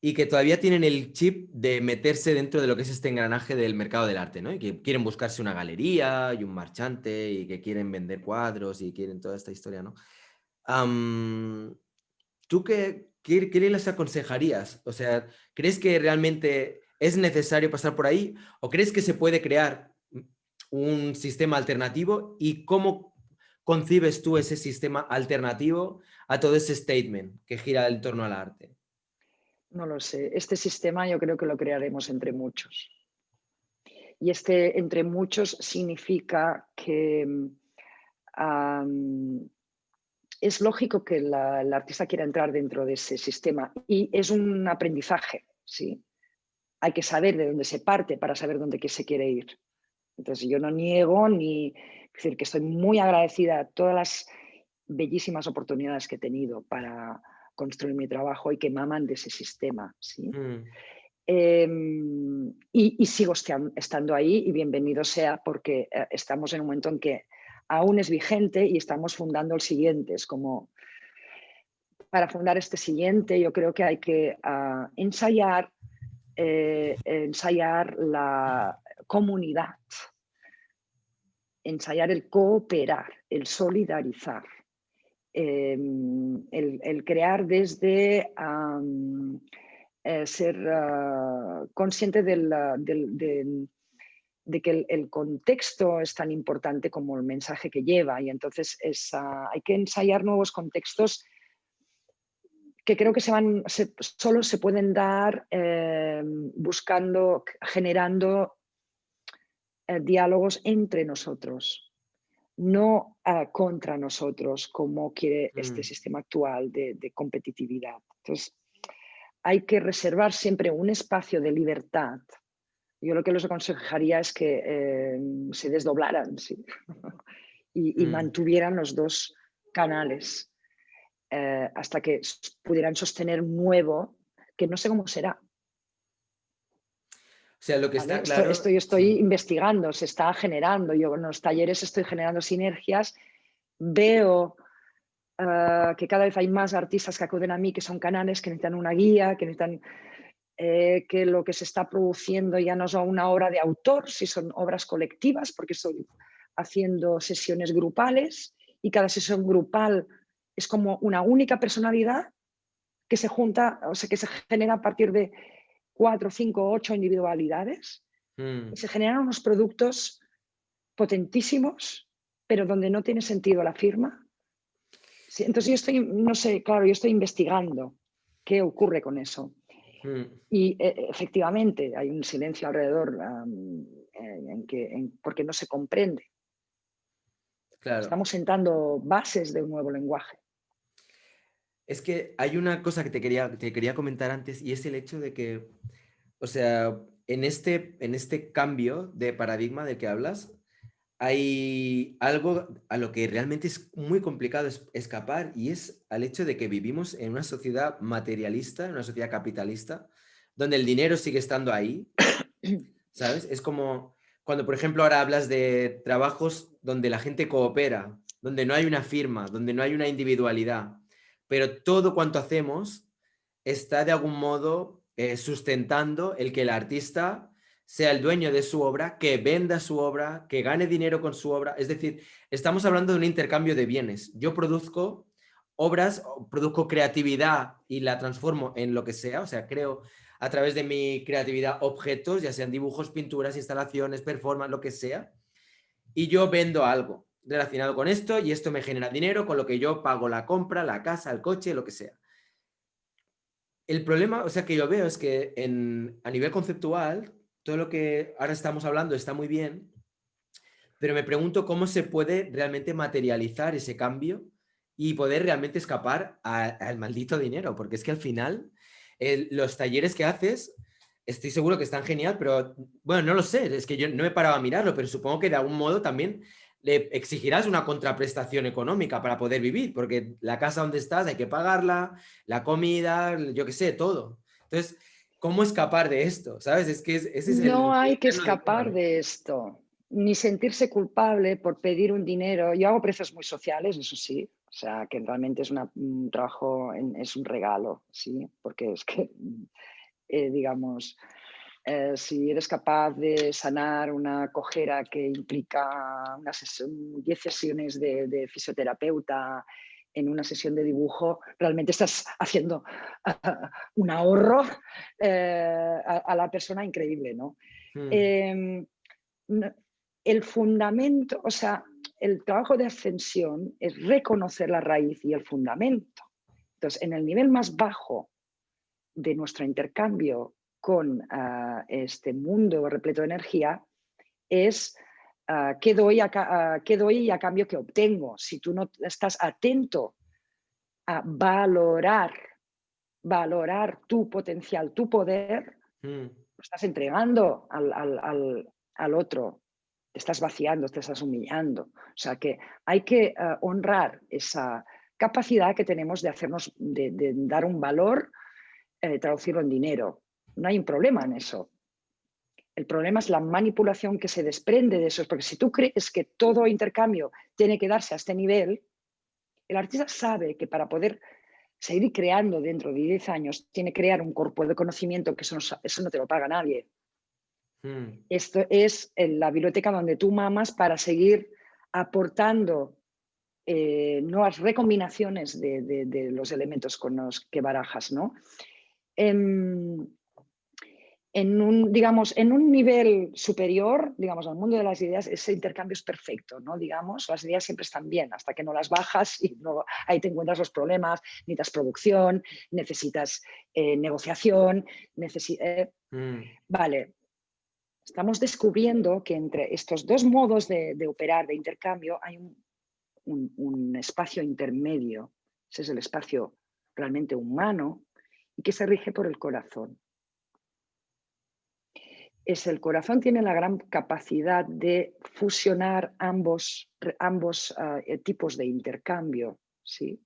y que todavía tienen el chip de meterse dentro de lo que es este engranaje del mercado del arte, ¿no? Y que quieren buscarse una galería y un marchante y que quieren vender cuadros y quieren toda esta historia, ¿no? ¿Tú qué les aconsejarías? O sea, ¿crees que realmente es necesario pasar por ahí o crees que se puede crear un sistema alternativo y cómo concibes tú ese sistema alternativo a todo ese statement que gira en torno al arte? No lo sé. Este sistema yo creo que lo crearemos entre muchos. Y este entre muchos significa que es lógico que el artista quiera entrar dentro de ese sistema y es un aprendizaje, ¿sí? Hay que saber de dónde se parte para saber dónde se quiere ir. Entonces yo no niego es decir, que estoy muy agradecida a todas las bellísimas oportunidades que he tenido para construir mi trabajo y que maman de ese sistema, ¿sí? Y sigo estando ahí y bienvenido sea porque estamos en un momento en que aún es vigente y estamos fundando el siguiente. Es como, para fundar este siguiente yo creo que hay que ensayar la comunidad, ensayar el cooperar, el solidarizar, el crear desde ser consciente de que el contexto es tan importante como el mensaje que lleva y entonces hay que ensayar nuevos contextos que creo que solo se pueden dar generando diálogos entre nosotros, no contra nosotros, como quiere este sistema actual de competitividad. Entonces, hay que reservar siempre un espacio de libertad. Yo lo que les aconsejaría es que se desdoblaran, ¿sí? y mantuvieran los dos canales hasta que pudieran sostener un nuevo, que no sé cómo será. O sea, lo que ¿Vale? está claro... Estoy investigando, se está generando. Yo en los talleres estoy generando sinergias. Veo que cada vez hay más artistas que acuden a mí, que son canales, que necesitan una guía, que necesitan que lo que se está produciendo ya no es una obra de autor, si son obras colectivas, porque estoy haciendo sesiones grupales y cada sesión grupal es como una única personalidad que se junta, o sea, que se genera a partir de 4, 5, 8 individualidades y se generan unos productos potentísimos, pero donde no tiene sentido la firma. Sí, entonces yo estoy investigando qué ocurre con eso. Y efectivamente hay un silencio alrededor porque no se comprende. Claro. Estamos sentando bases de un nuevo lenguaje. Es que hay una cosa que te quería comentar antes y es el hecho de que, o sea, en este cambio de paradigma del que hablas, hay algo a lo que realmente es muy complicado escapar y es al hecho de que vivimos en una sociedad materialista, en una sociedad capitalista, donde el dinero sigue estando ahí, ¿sabes? Es como cuando, por ejemplo, ahora hablas de trabajos donde la gente coopera, donde no hay una firma, donde no hay una individualidad, pero todo cuanto hacemos está de algún modo sustentando el que el artista sea el dueño de su obra, que venda su obra, que gane dinero con su obra. Es decir, estamos hablando de un intercambio de bienes. Yo produzco obras, produzco creatividad y la transformo en lo que sea, o sea, creo a través de mi creatividad objetos, ya sean dibujos, pinturas, instalaciones, performance, lo que sea, y yo vendo algo relacionado con esto y esto me genera dinero, con lo que yo pago la compra, la casa, el coche, lo que sea. El problema, o sea, que yo veo es que a nivel conceptual, todo lo que ahora estamos hablando está muy bien, pero me pregunto cómo se puede realmente materializar ese cambio y poder realmente escapar al maldito dinero, porque es que al final los talleres que haces, estoy seguro que están genial, pero bueno, no lo sé, es que yo no he parado a mirarlo, pero supongo que de algún modo también le exigirás una contraprestación económica para poder vivir, porque la casa donde estás hay que pagarla, la comida, yo qué sé, todo. Entonces, ¿cómo escapar de esto? ¿Sabes? Es que ese es No hay que eterno dilema, escapar ¿no? de esto, ni sentirse culpable por pedir un dinero. Yo hago precios muy sociales, eso sí, o sea, que realmente es un trabajo, es un regalo, ¿sí? Porque es que, digamos, si eres capaz de sanar una cojera que implica 10 sesiones de fisioterapeuta en una sesión de dibujo, realmente estás haciendo un ahorro a la persona increíble, ¿no? Mm, El fundamento, o sea, el trabajo de ascensión es reconocer la raíz y el fundamento. Entonces, en el nivel más bajo de nuestro intercambio con este mundo repleto de energía es qué doy y a cambio qué obtengo. Si tú no estás atento a valorar tu potencial, tu poder, lo estás entregando al otro, te estás vaciando, te estás humillando. O sea que hay que honrar esa capacidad que tenemos de hacernos, de dar un valor, traducirlo en dinero. No hay un problema en eso. El problema es la manipulación que se desprende de eso, porque si tú crees que todo intercambio tiene que darse a este nivel, el artista sabe que para poder seguir creando dentro de 10 años tiene que crear un cuerpo de conocimiento que eso no te lo paga nadie. Esto es la biblioteca donde tú mamas para seguir aportando nuevas recombinaciones de los elementos con los que barajas, ¿no? Digamos, en un nivel superior, digamos, al mundo de las ideas, ese intercambio es perfecto, ¿no? Digamos, las ideas siempre están bien hasta que no las bajas y ahí te encuentras los problemas, necesitas producción, necesitas negociación, vale. Estamos descubriendo que entre estos dos modos de operar, de intercambio, hay un espacio intermedio. Ese es el espacio realmente humano y que se rige por el corazón. El corazón tiene la gran capacidad de fusionar ambos tipos de intercambio, ¿sí?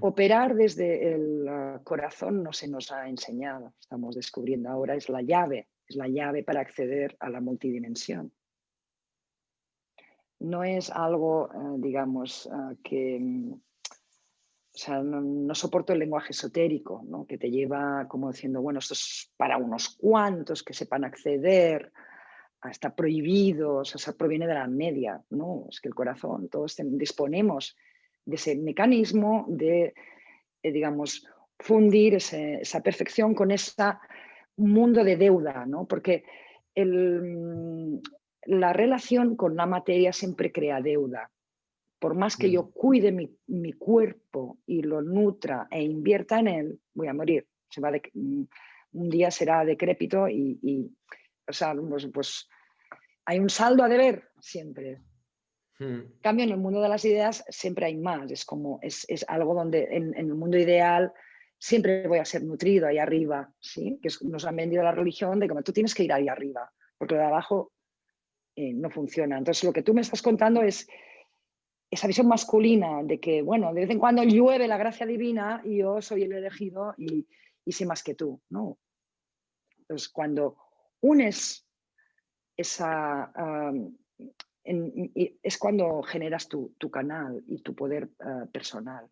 Operar desde el corazón no se nos ha enseñado, estamos descubriendo ahora, es la llave para acceder a la multidimensión. No es algo, digamos, que... O sea, no soporto el lenguaje esotérico, ¿no? Que te lleva como diciendo, bueno, esto es para unos cuantos que sepan acceder, está prohibido, o sea, proviene de la media, ¿no? Es que el corazón, todos disponemos de ese mecanismo de, digamos, fundir esa perfección con ese mundo de deuda, ¿no? Porque la relación con la materia siempre crea deuda. Por más que yo cuide mi cuerpo y lo nutra e invierta en él, voy a morir. Un día será decrépito y o sea, pues hay un saldo a deber siempre. En cambio, en el mundo de las ideas siempre hay más. Es como, es algo donde en el mundo ideal siempre voy a ser nutrido ahí arriba, ¿sí? Que nos han vendido la religión de que tú tienes que ir ahí arriba, porque lo de abajo no funciona. Entonces, lo que tú me estás contando es esa visión masculina de que, bueno, de vez en cuando llueve la gracia divina y yo soy el elegido y sé más que tú, ¿no? Entonces, cuando unes esa... es cuando generas tu canal y tu poder personal.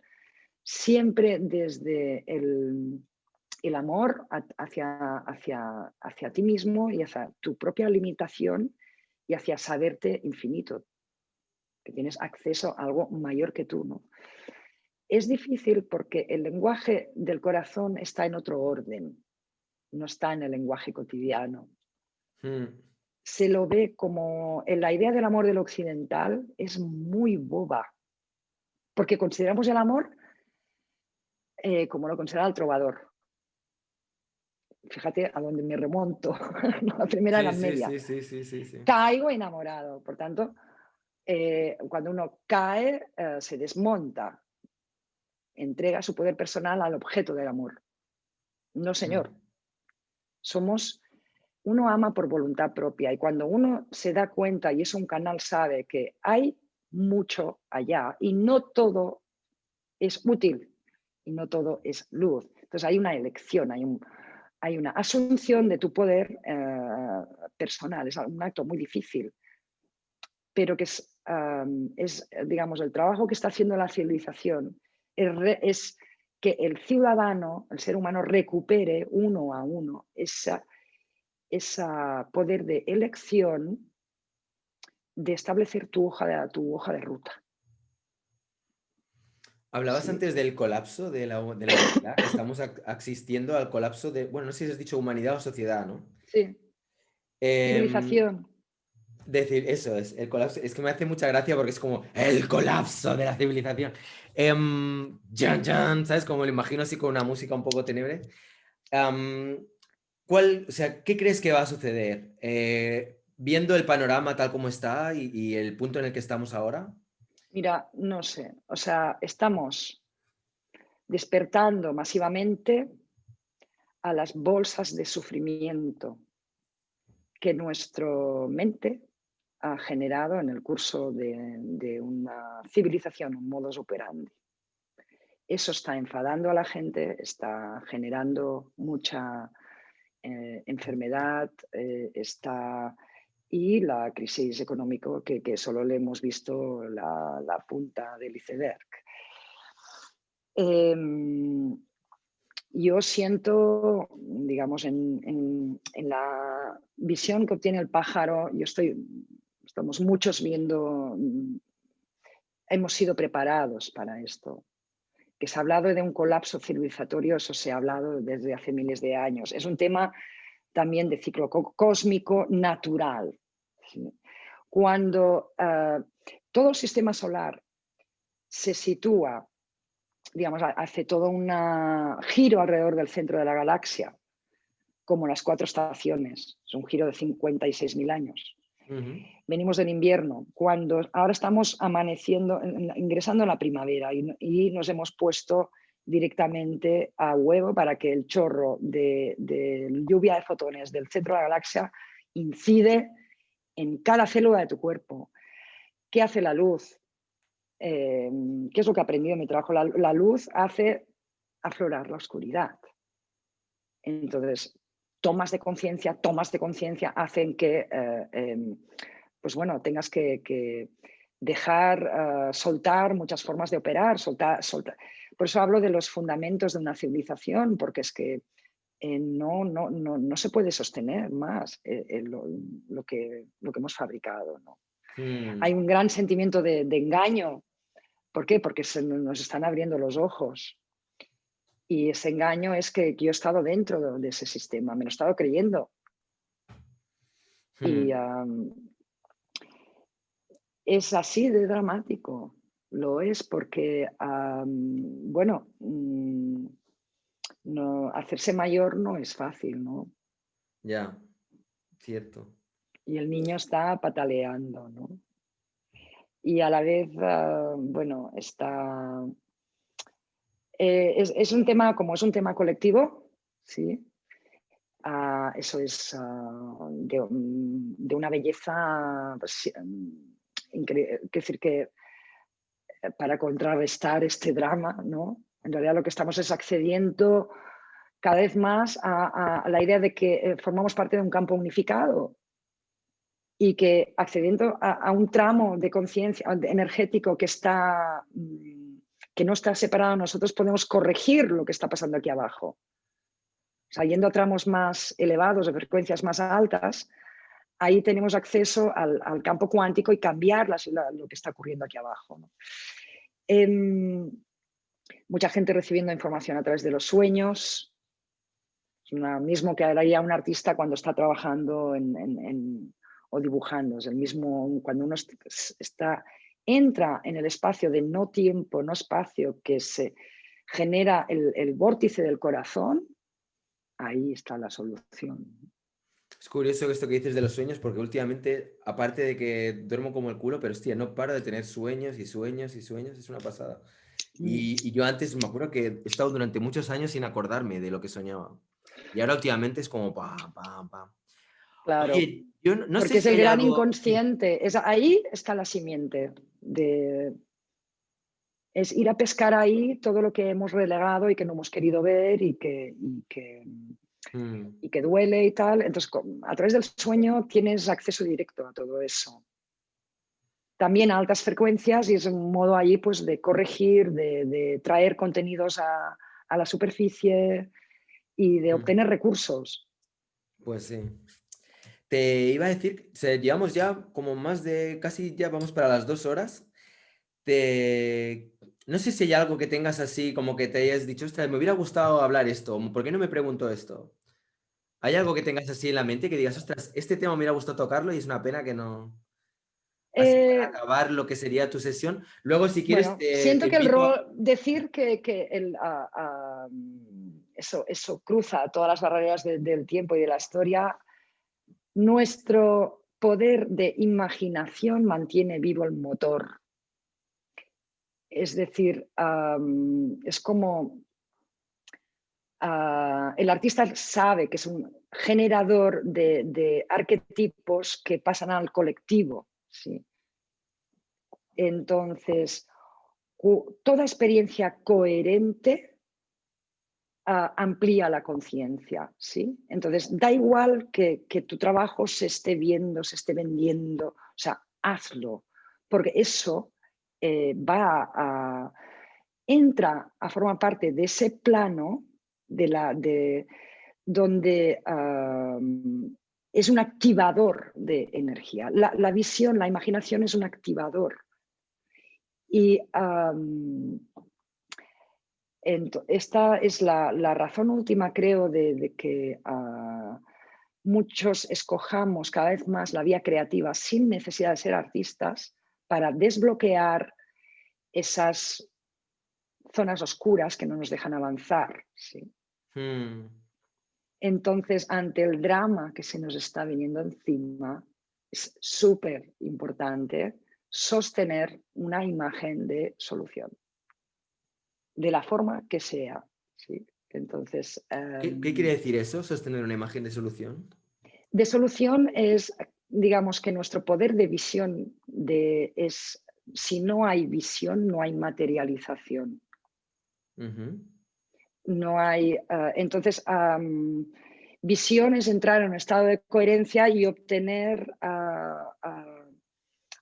Siempre desde el amor hacia ti mismo y hacia tu propia limitación y hacia saberte infinito, que tienes acceso a algo mayor que tú, ¿no? Es difícil porque el lenguaje del corazón está en otro orden, no está en el lenguaje cotidiano. Se lo ve como la idea del amor del occidental es muy boba, porque consideramos el amor como lo considera el trovador. Fíjate a dónde me remonto, la Primera Edad Media. Sí. Caigo enamorado, por tanto, cuando uno cae, se desmonta, entrega su poder personal al objeto del amor. No, señor. Uno ama por voluntad propia, y cuando uno se da cuenta y es un canal, sabe que hay mucho allá y no todo es útil y no todo es luz. Entonces hay una elección, hay una asunción de tu poder personal. Es un acto muy difícil, pero que es, digamos, el trabajo que está haciendo la civilización es que el ciudadano, el ser humano, recupere uno a uno ese poder de elección, de establecer tu hoja de ruta. Hablabas Sí. antes del colapso de la humanidad, que estamos asistiendo al colapso de, bueno, no sé si has dicho humanidad o sociedad, ¿no? Sí. Civilización. Decir, eso es, el colapso, es que me hace mucha gracia porque es como el colapso de la civilización. Jan, jan, ¿sabes? Como lo imagino así con una música un poco tenebre. O sea, ¿qué crees que va a suceder? Viendo el panorama tal como está y el punto en el que estamos ahora. Mira, no sé, o sea, estamos despertando masivamente a las bolsas de sufrimiento que nuestra mente ha generado en el curso de una civilización, un modus operandi. Eso está enfadando a la gente, está generando mucha enfermedad, y la crisis económica que solo le hemos visto la punta del iceberg. Yo siento, digamos, en la visión que obtiene el pájaro, estamos muchos viendo, hemos sido preparados para esto. Que se ha hablado de un colapso civilizatorio, eso se ha hablado desde hace miles de años. Es un tema también de ciclo cósmico natural. ¿Sí? Cuando todo el sistema solar se sitúa, digamos, hace todo un giro alrededor del centro de la galaxia, como las 4 estaciones, es un giro de 56.000 años. Venimos del invierno, cuando ahora estamos amaneciendo, ingresando en la primavera y nos hemos puesto directamente a huevo para que el chorro de lluvia de fotones del centro de la galaxia incide en cada célula de tu cuerpo. ¿Qué hace la luz? ¿Qué es lo que he aprendido en mi trabajo? La luz hace aflorar la oscuridad. Entonces, tomas de conciencia hacen que pues bueno, tengas que dejar soltar muchas formas de operar, soltar. Por eso hablo de los fundamentos de una civilización, porque es que no se puede sostener más lo que hemos fabricado, ¿no? Hay un gran sentimiento de engaño. ¿Por qué? Porque nos están abriendo los ojos. Y ese engaño es que yo he estado dentro de ese sistema, me lo he estado creyendo. Y es así de dramático. Lo es porque, bueno, hacerse mayor no es fácil, ¿no? Ya, cierto. Y el niño está pataleando, ¿no? Y a la vez, bueno, está... es un tema, como es un tema colectivo, ¿sí? Eso es de una belleza, pues, quiero decir que para contrarrestar este drama, ¿no? En realidad lo que estamos es accediendo cada vez más a la idea de que formamos parte de un campo unificado y que accediendo a un tramo de conciencia energético que no está separado, nosotros podemos corregir lo que está pasando aquí abajo. O sea, yendo a tramos más elevados, de frecuencias más altas, ahí tenemos acceso al campo cuántico y cambiar lo que está ocurriendo aquí abajo, ¿no? Mucha gente recibiendo información a través de los sueños. Es lo mismo que haría un artista cuando está trabajando o dibujando. Es el mismo cuando uno entra en el espacio de no tiempo, no espacio, que se genera el vórtice del corazón. Ahí está la solución. Es curioso esto que dices de los sueños, porque últimamente, aparte de que duermo como el culo, pero hostia, no paro de tener sueños y sueños y sueños, es una pasada. Mm, Y yo antes me acuerdo que he estado durante muchos años sin acordarme de lo que soñaba. Y ahora últimamente es como pam, pam, pam. claro, Oye, yo no sé porque es si el hay gran algo... Sí. inconsciente. Ahí está la simiente. Es ir a pescar ahí todo lo que hemos relegado y que no hemos querido ver Mm, y que duele y tal. Entonces, a través del sueño tienes acceso directo a todo eso. También a altas frecuencias y es un modo allí pues, de corregir, de traer contenidos a la superficie y de mm. obtener recursos. Pues sí. Te iba a decir, llevamos ya como más de, casi ya vamos para las 2 horas. No sé si hay algo que tengas así, como que te hayas dicho, ostras, me hubiera gustado hablar esto, ¿por qué no me pregunto esto? ¿Hay algo que tengas así en la mente que digas, ostras, este tema me hubiera gustado tocarlo y es una pena que no... Así para Eh, acabar lo que sería tu sesión. Luego, si quieres, bueno, te siento que el invito a... rol, decir que eso cruza todas las barreras del tiempo y de la historia. Nuestro poder de imaginación mantiene vivo el motor. Es decir, es como el artista sabe que es un generador de arquetipos que pasan al colectivo. ¿Sí? Entonces, toda experiencia coherente amplía la conciencia. ¿Sí? Entonces, da igual que tu trabajo se esté viendo, se esté vendiendo, o sea, hazlo, porque eso entra a formar parte de ese plano donde es un activador de energía. La visión, la imaginación es un activador. Y esta es la razón última, creo, de que muchos escojamos cada vez más la vía creativa sin necesidad de ser artistas para desbloquear esas zonas oscuras que no nos dejan avanzar. ¿Sí? Hmm. Entonces, ante el drama que se nos está viniendo encima, es súper importante sostener una imagen de solución, de la forma que sea. ¿Sí? Entonces, ¿Qué quiere decir eso? Sostener una imagen de solución. de solución es, digamos, que nuestro poder de visión es, si no hay visión, no hay materialización. Ujú. No hay, entonces, visión es entrar en un estado de coherencia y obtener,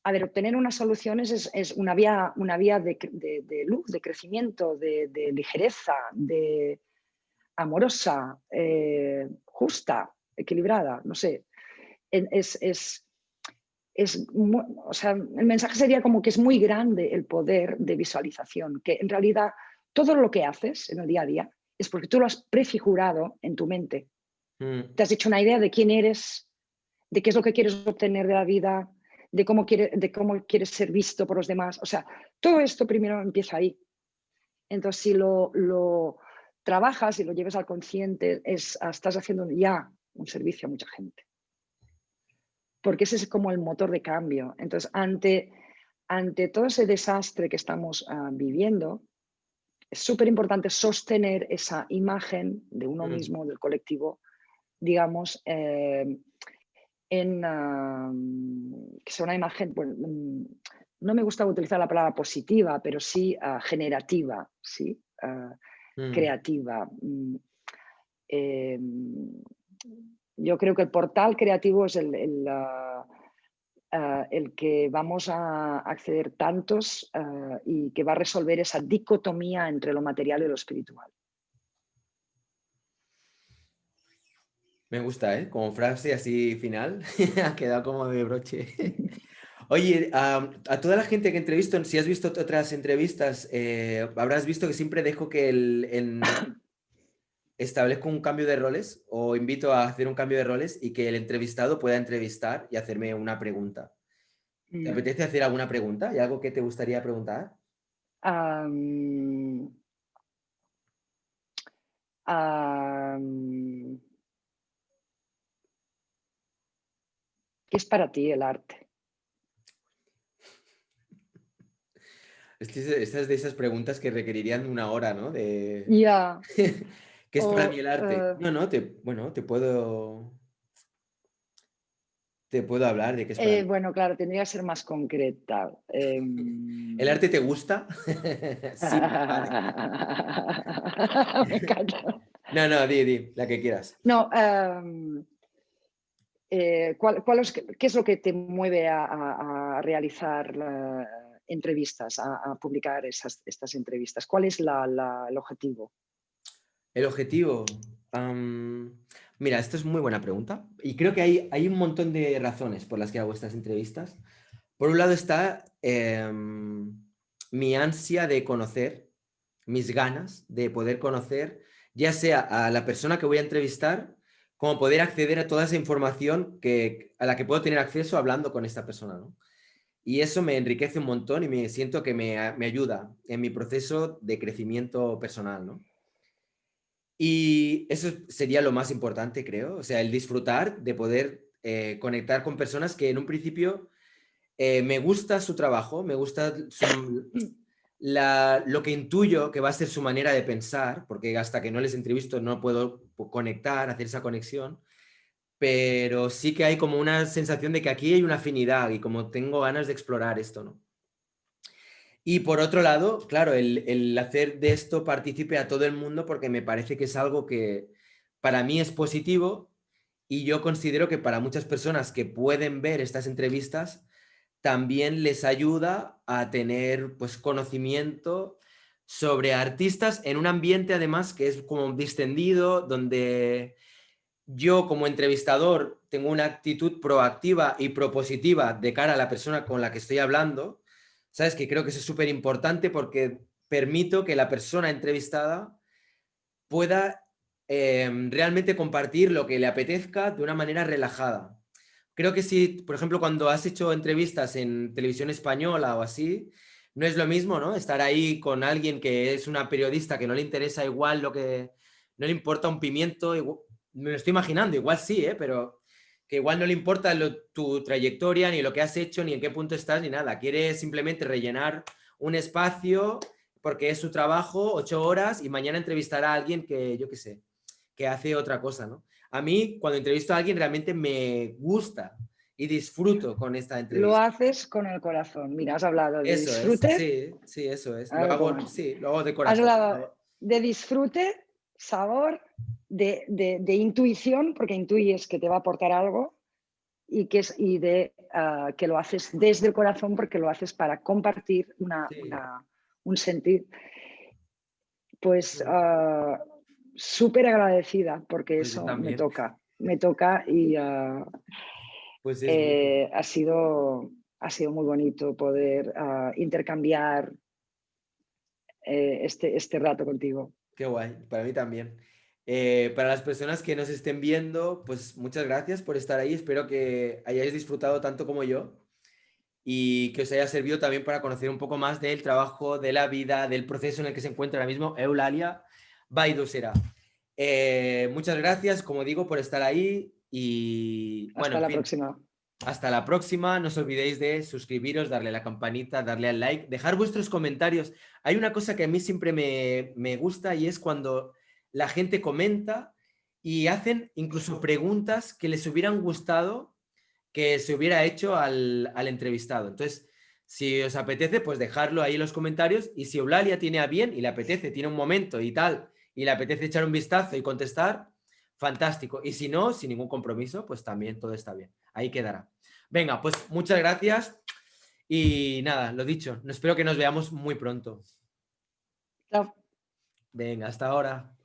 obtener unas soluciones es una vía de luz, de crecimiento, de ligereza, de amorosa, justa, equilibrada, no sé. O sea, el mensaje sería como que es muy grande el poder de visualización, que en realidad todo lo que haces en el día a día es porque tú lo has prefigurado en tu mente. Mm. Te has hecho una idea de quién eres, de qué es lo que quieres obtener de la vida, de cómo quieres ser visto por los demás. O sea, todo esto primero empieza ahí. Entonces, si lo trabajas y lo llevas al consciente, estás haciendo ya un servicio a mucha gente. Porque ese es como el motor de cambio. Entonces, ante todo ese desastre que estamos viviendo, es súper importante sostener esa imagen de uno Mm. mismo, del colectivo, digamos, que sea una imagen, bueno, no me gusta utilizar la palabra positiva, pero sí generativa, ¿sí? Mm. Creativa. Eh, yo creo que el portal creativo es el que vamos a acceder tantos y que va a resolver esa dicotomía entre lo material y lo espiritual. Me gusta, ¿eh? Como frase así final, ha quedado como de broche. Oye, a toda la gente que entrevisto, si has visto otras entrevistas, habrás visto que siempre dejo que establezco un cambio de roles o invito a hacer un cambio de roles y que el entrevistado pueda entrevistar y hacerme una pregunta. ¿Te Mm. apetece hacer alguna pregunta? ¿Hay algo que te gustaría preguntar? Um, um, ¿Qué es para ti el arte? Estas de esas preguntas que requerirían una hora, ¿no? Ya. ¿Qué es para mí O, el arte? No, bueno, te puedo hablar de qué es para mí. bueno, claro, tendría que ser más concreta. ¿El arte te gusta? Sí, vale. Me encanta. No, di, la que quieras. No, ¿qué es lo que te mueve a realizar entrevistas, a publicar estas entrevistas? ¿Cuál es el objetivo? El objetivo. Mira, esto es muy buena pregunta. Y creo que hay un montón de razones por las que hago estas entrevistas. Por un lado está mi ansia de conocer, mis ganas de poder conocer, ya sea a la persona que voy a entrevistar, como poder acceder a toda esa información a la que puedo tener acceso hablando con esta persona, ¿no? Y eso me enriquece un montón y me siento que me ayuda en mi proceso de crecimiento personal, ¿no? Y eso sería lo más importante, creo. O sea, el disfrutar de poder conectar con personas que en un principio me gusta su trabajo, me gusta lo que intuyo que va a ser su manera de pensar, porque hasta que no les entrevisto no puedo conectar, hacer esa conexión, pero sí que hay como una sensación de que aquí hay una afinidad y como tengo ganas de explorar esto, ¿no? Y por otro lado, claro, el hacer de esto partícipe a todo el mundo porque me parece que es algo que para mí es positivo y yo considero que para muchas personas que pueden ver estas entrevistas también les ayuda a tener pues conocimiento sobre artistas en un ambiente además que es como distendido, donde yo como entrevistador tengo una actitud proactiva y propositiva de cara a la persona con la que estoy hablando. ¿Sabes? Que creo que eso es súper importante porque permito que la persona entrevistada pueda realmente compartir lo que le apetezca de una manera relajada. Creo que si, por ejemplo, cuando has hecho entrevistas en televisión española o así, no es lo mismo, ¿no? Estar ahí con alguien que es una periodista que no le interesa igual no le importa un pimiento, me lo estoy imaginando, igual sí, pero que igual no le importa tu trayectoria, ni lo que has hecho, ni en qué punto estás, ni nada. Quiere simplemente rellenar un espacio porque es su trabajo, 8 horas, y mañana entrevistará a alguien que, yo qué sé, que hace otra cosa, ¿no? A mí, cuando entrevisto a alguien, realmente me gusta y disfruto con esta Lo entrevista. haces con el corazón. Mira, has hablado de Eso es, disfrute. sí, eso es. Algo Lo más. hago de Has corazón. hablado de disfrute, sabor, de intuición, porque intuyes que te va a aportar algo y de que lo haces desde el corazón porque lo haces para compartir Sí, un sentir. Pues sí. súper agradecida porque Pues yo eso me también. toca y Pues es mutuo. ha sido muy bonito poder intercambiar este rato contigo. Qué guay, para mí también. Para las personas que nos estén viendo, pues muchas gracias por estar ahí. Espero que hayáis disfrutado tanto como yo y que os haya servido también para conocer un poco más del trabajo, de la vida, del proceso en el que se encuentra ahora mismo Eulalia Baidusera. Muchas gracias, como digo, por estar ahí y bueno, Hasta en la fin, próxima. hasta la próxima. No os olvidéis de suscribiros, darle a la campanita, darle al like, dejar vuestros comentarios. Hay una cosa que a mí siempre me gusta y es cuando la gente comenta y hacen incluso preguntas que les hubieran gustado que se hubiera hecho al entrevistado. Entonces, si os apetece, pues dejarlo ahí en los comentarios y si Eulalia tiene a bien y le apetece, tiene un momento y tal, y le apetece echar un vistazo y contestar, fantástico. Y si no, sin ningún compromiso, pues también todo está bien. Ahí quedará. Venga, pues muchas gracias y nada, lo dicho, espero que nos veamos muy pronto. Chao. Venga, hasta ahora.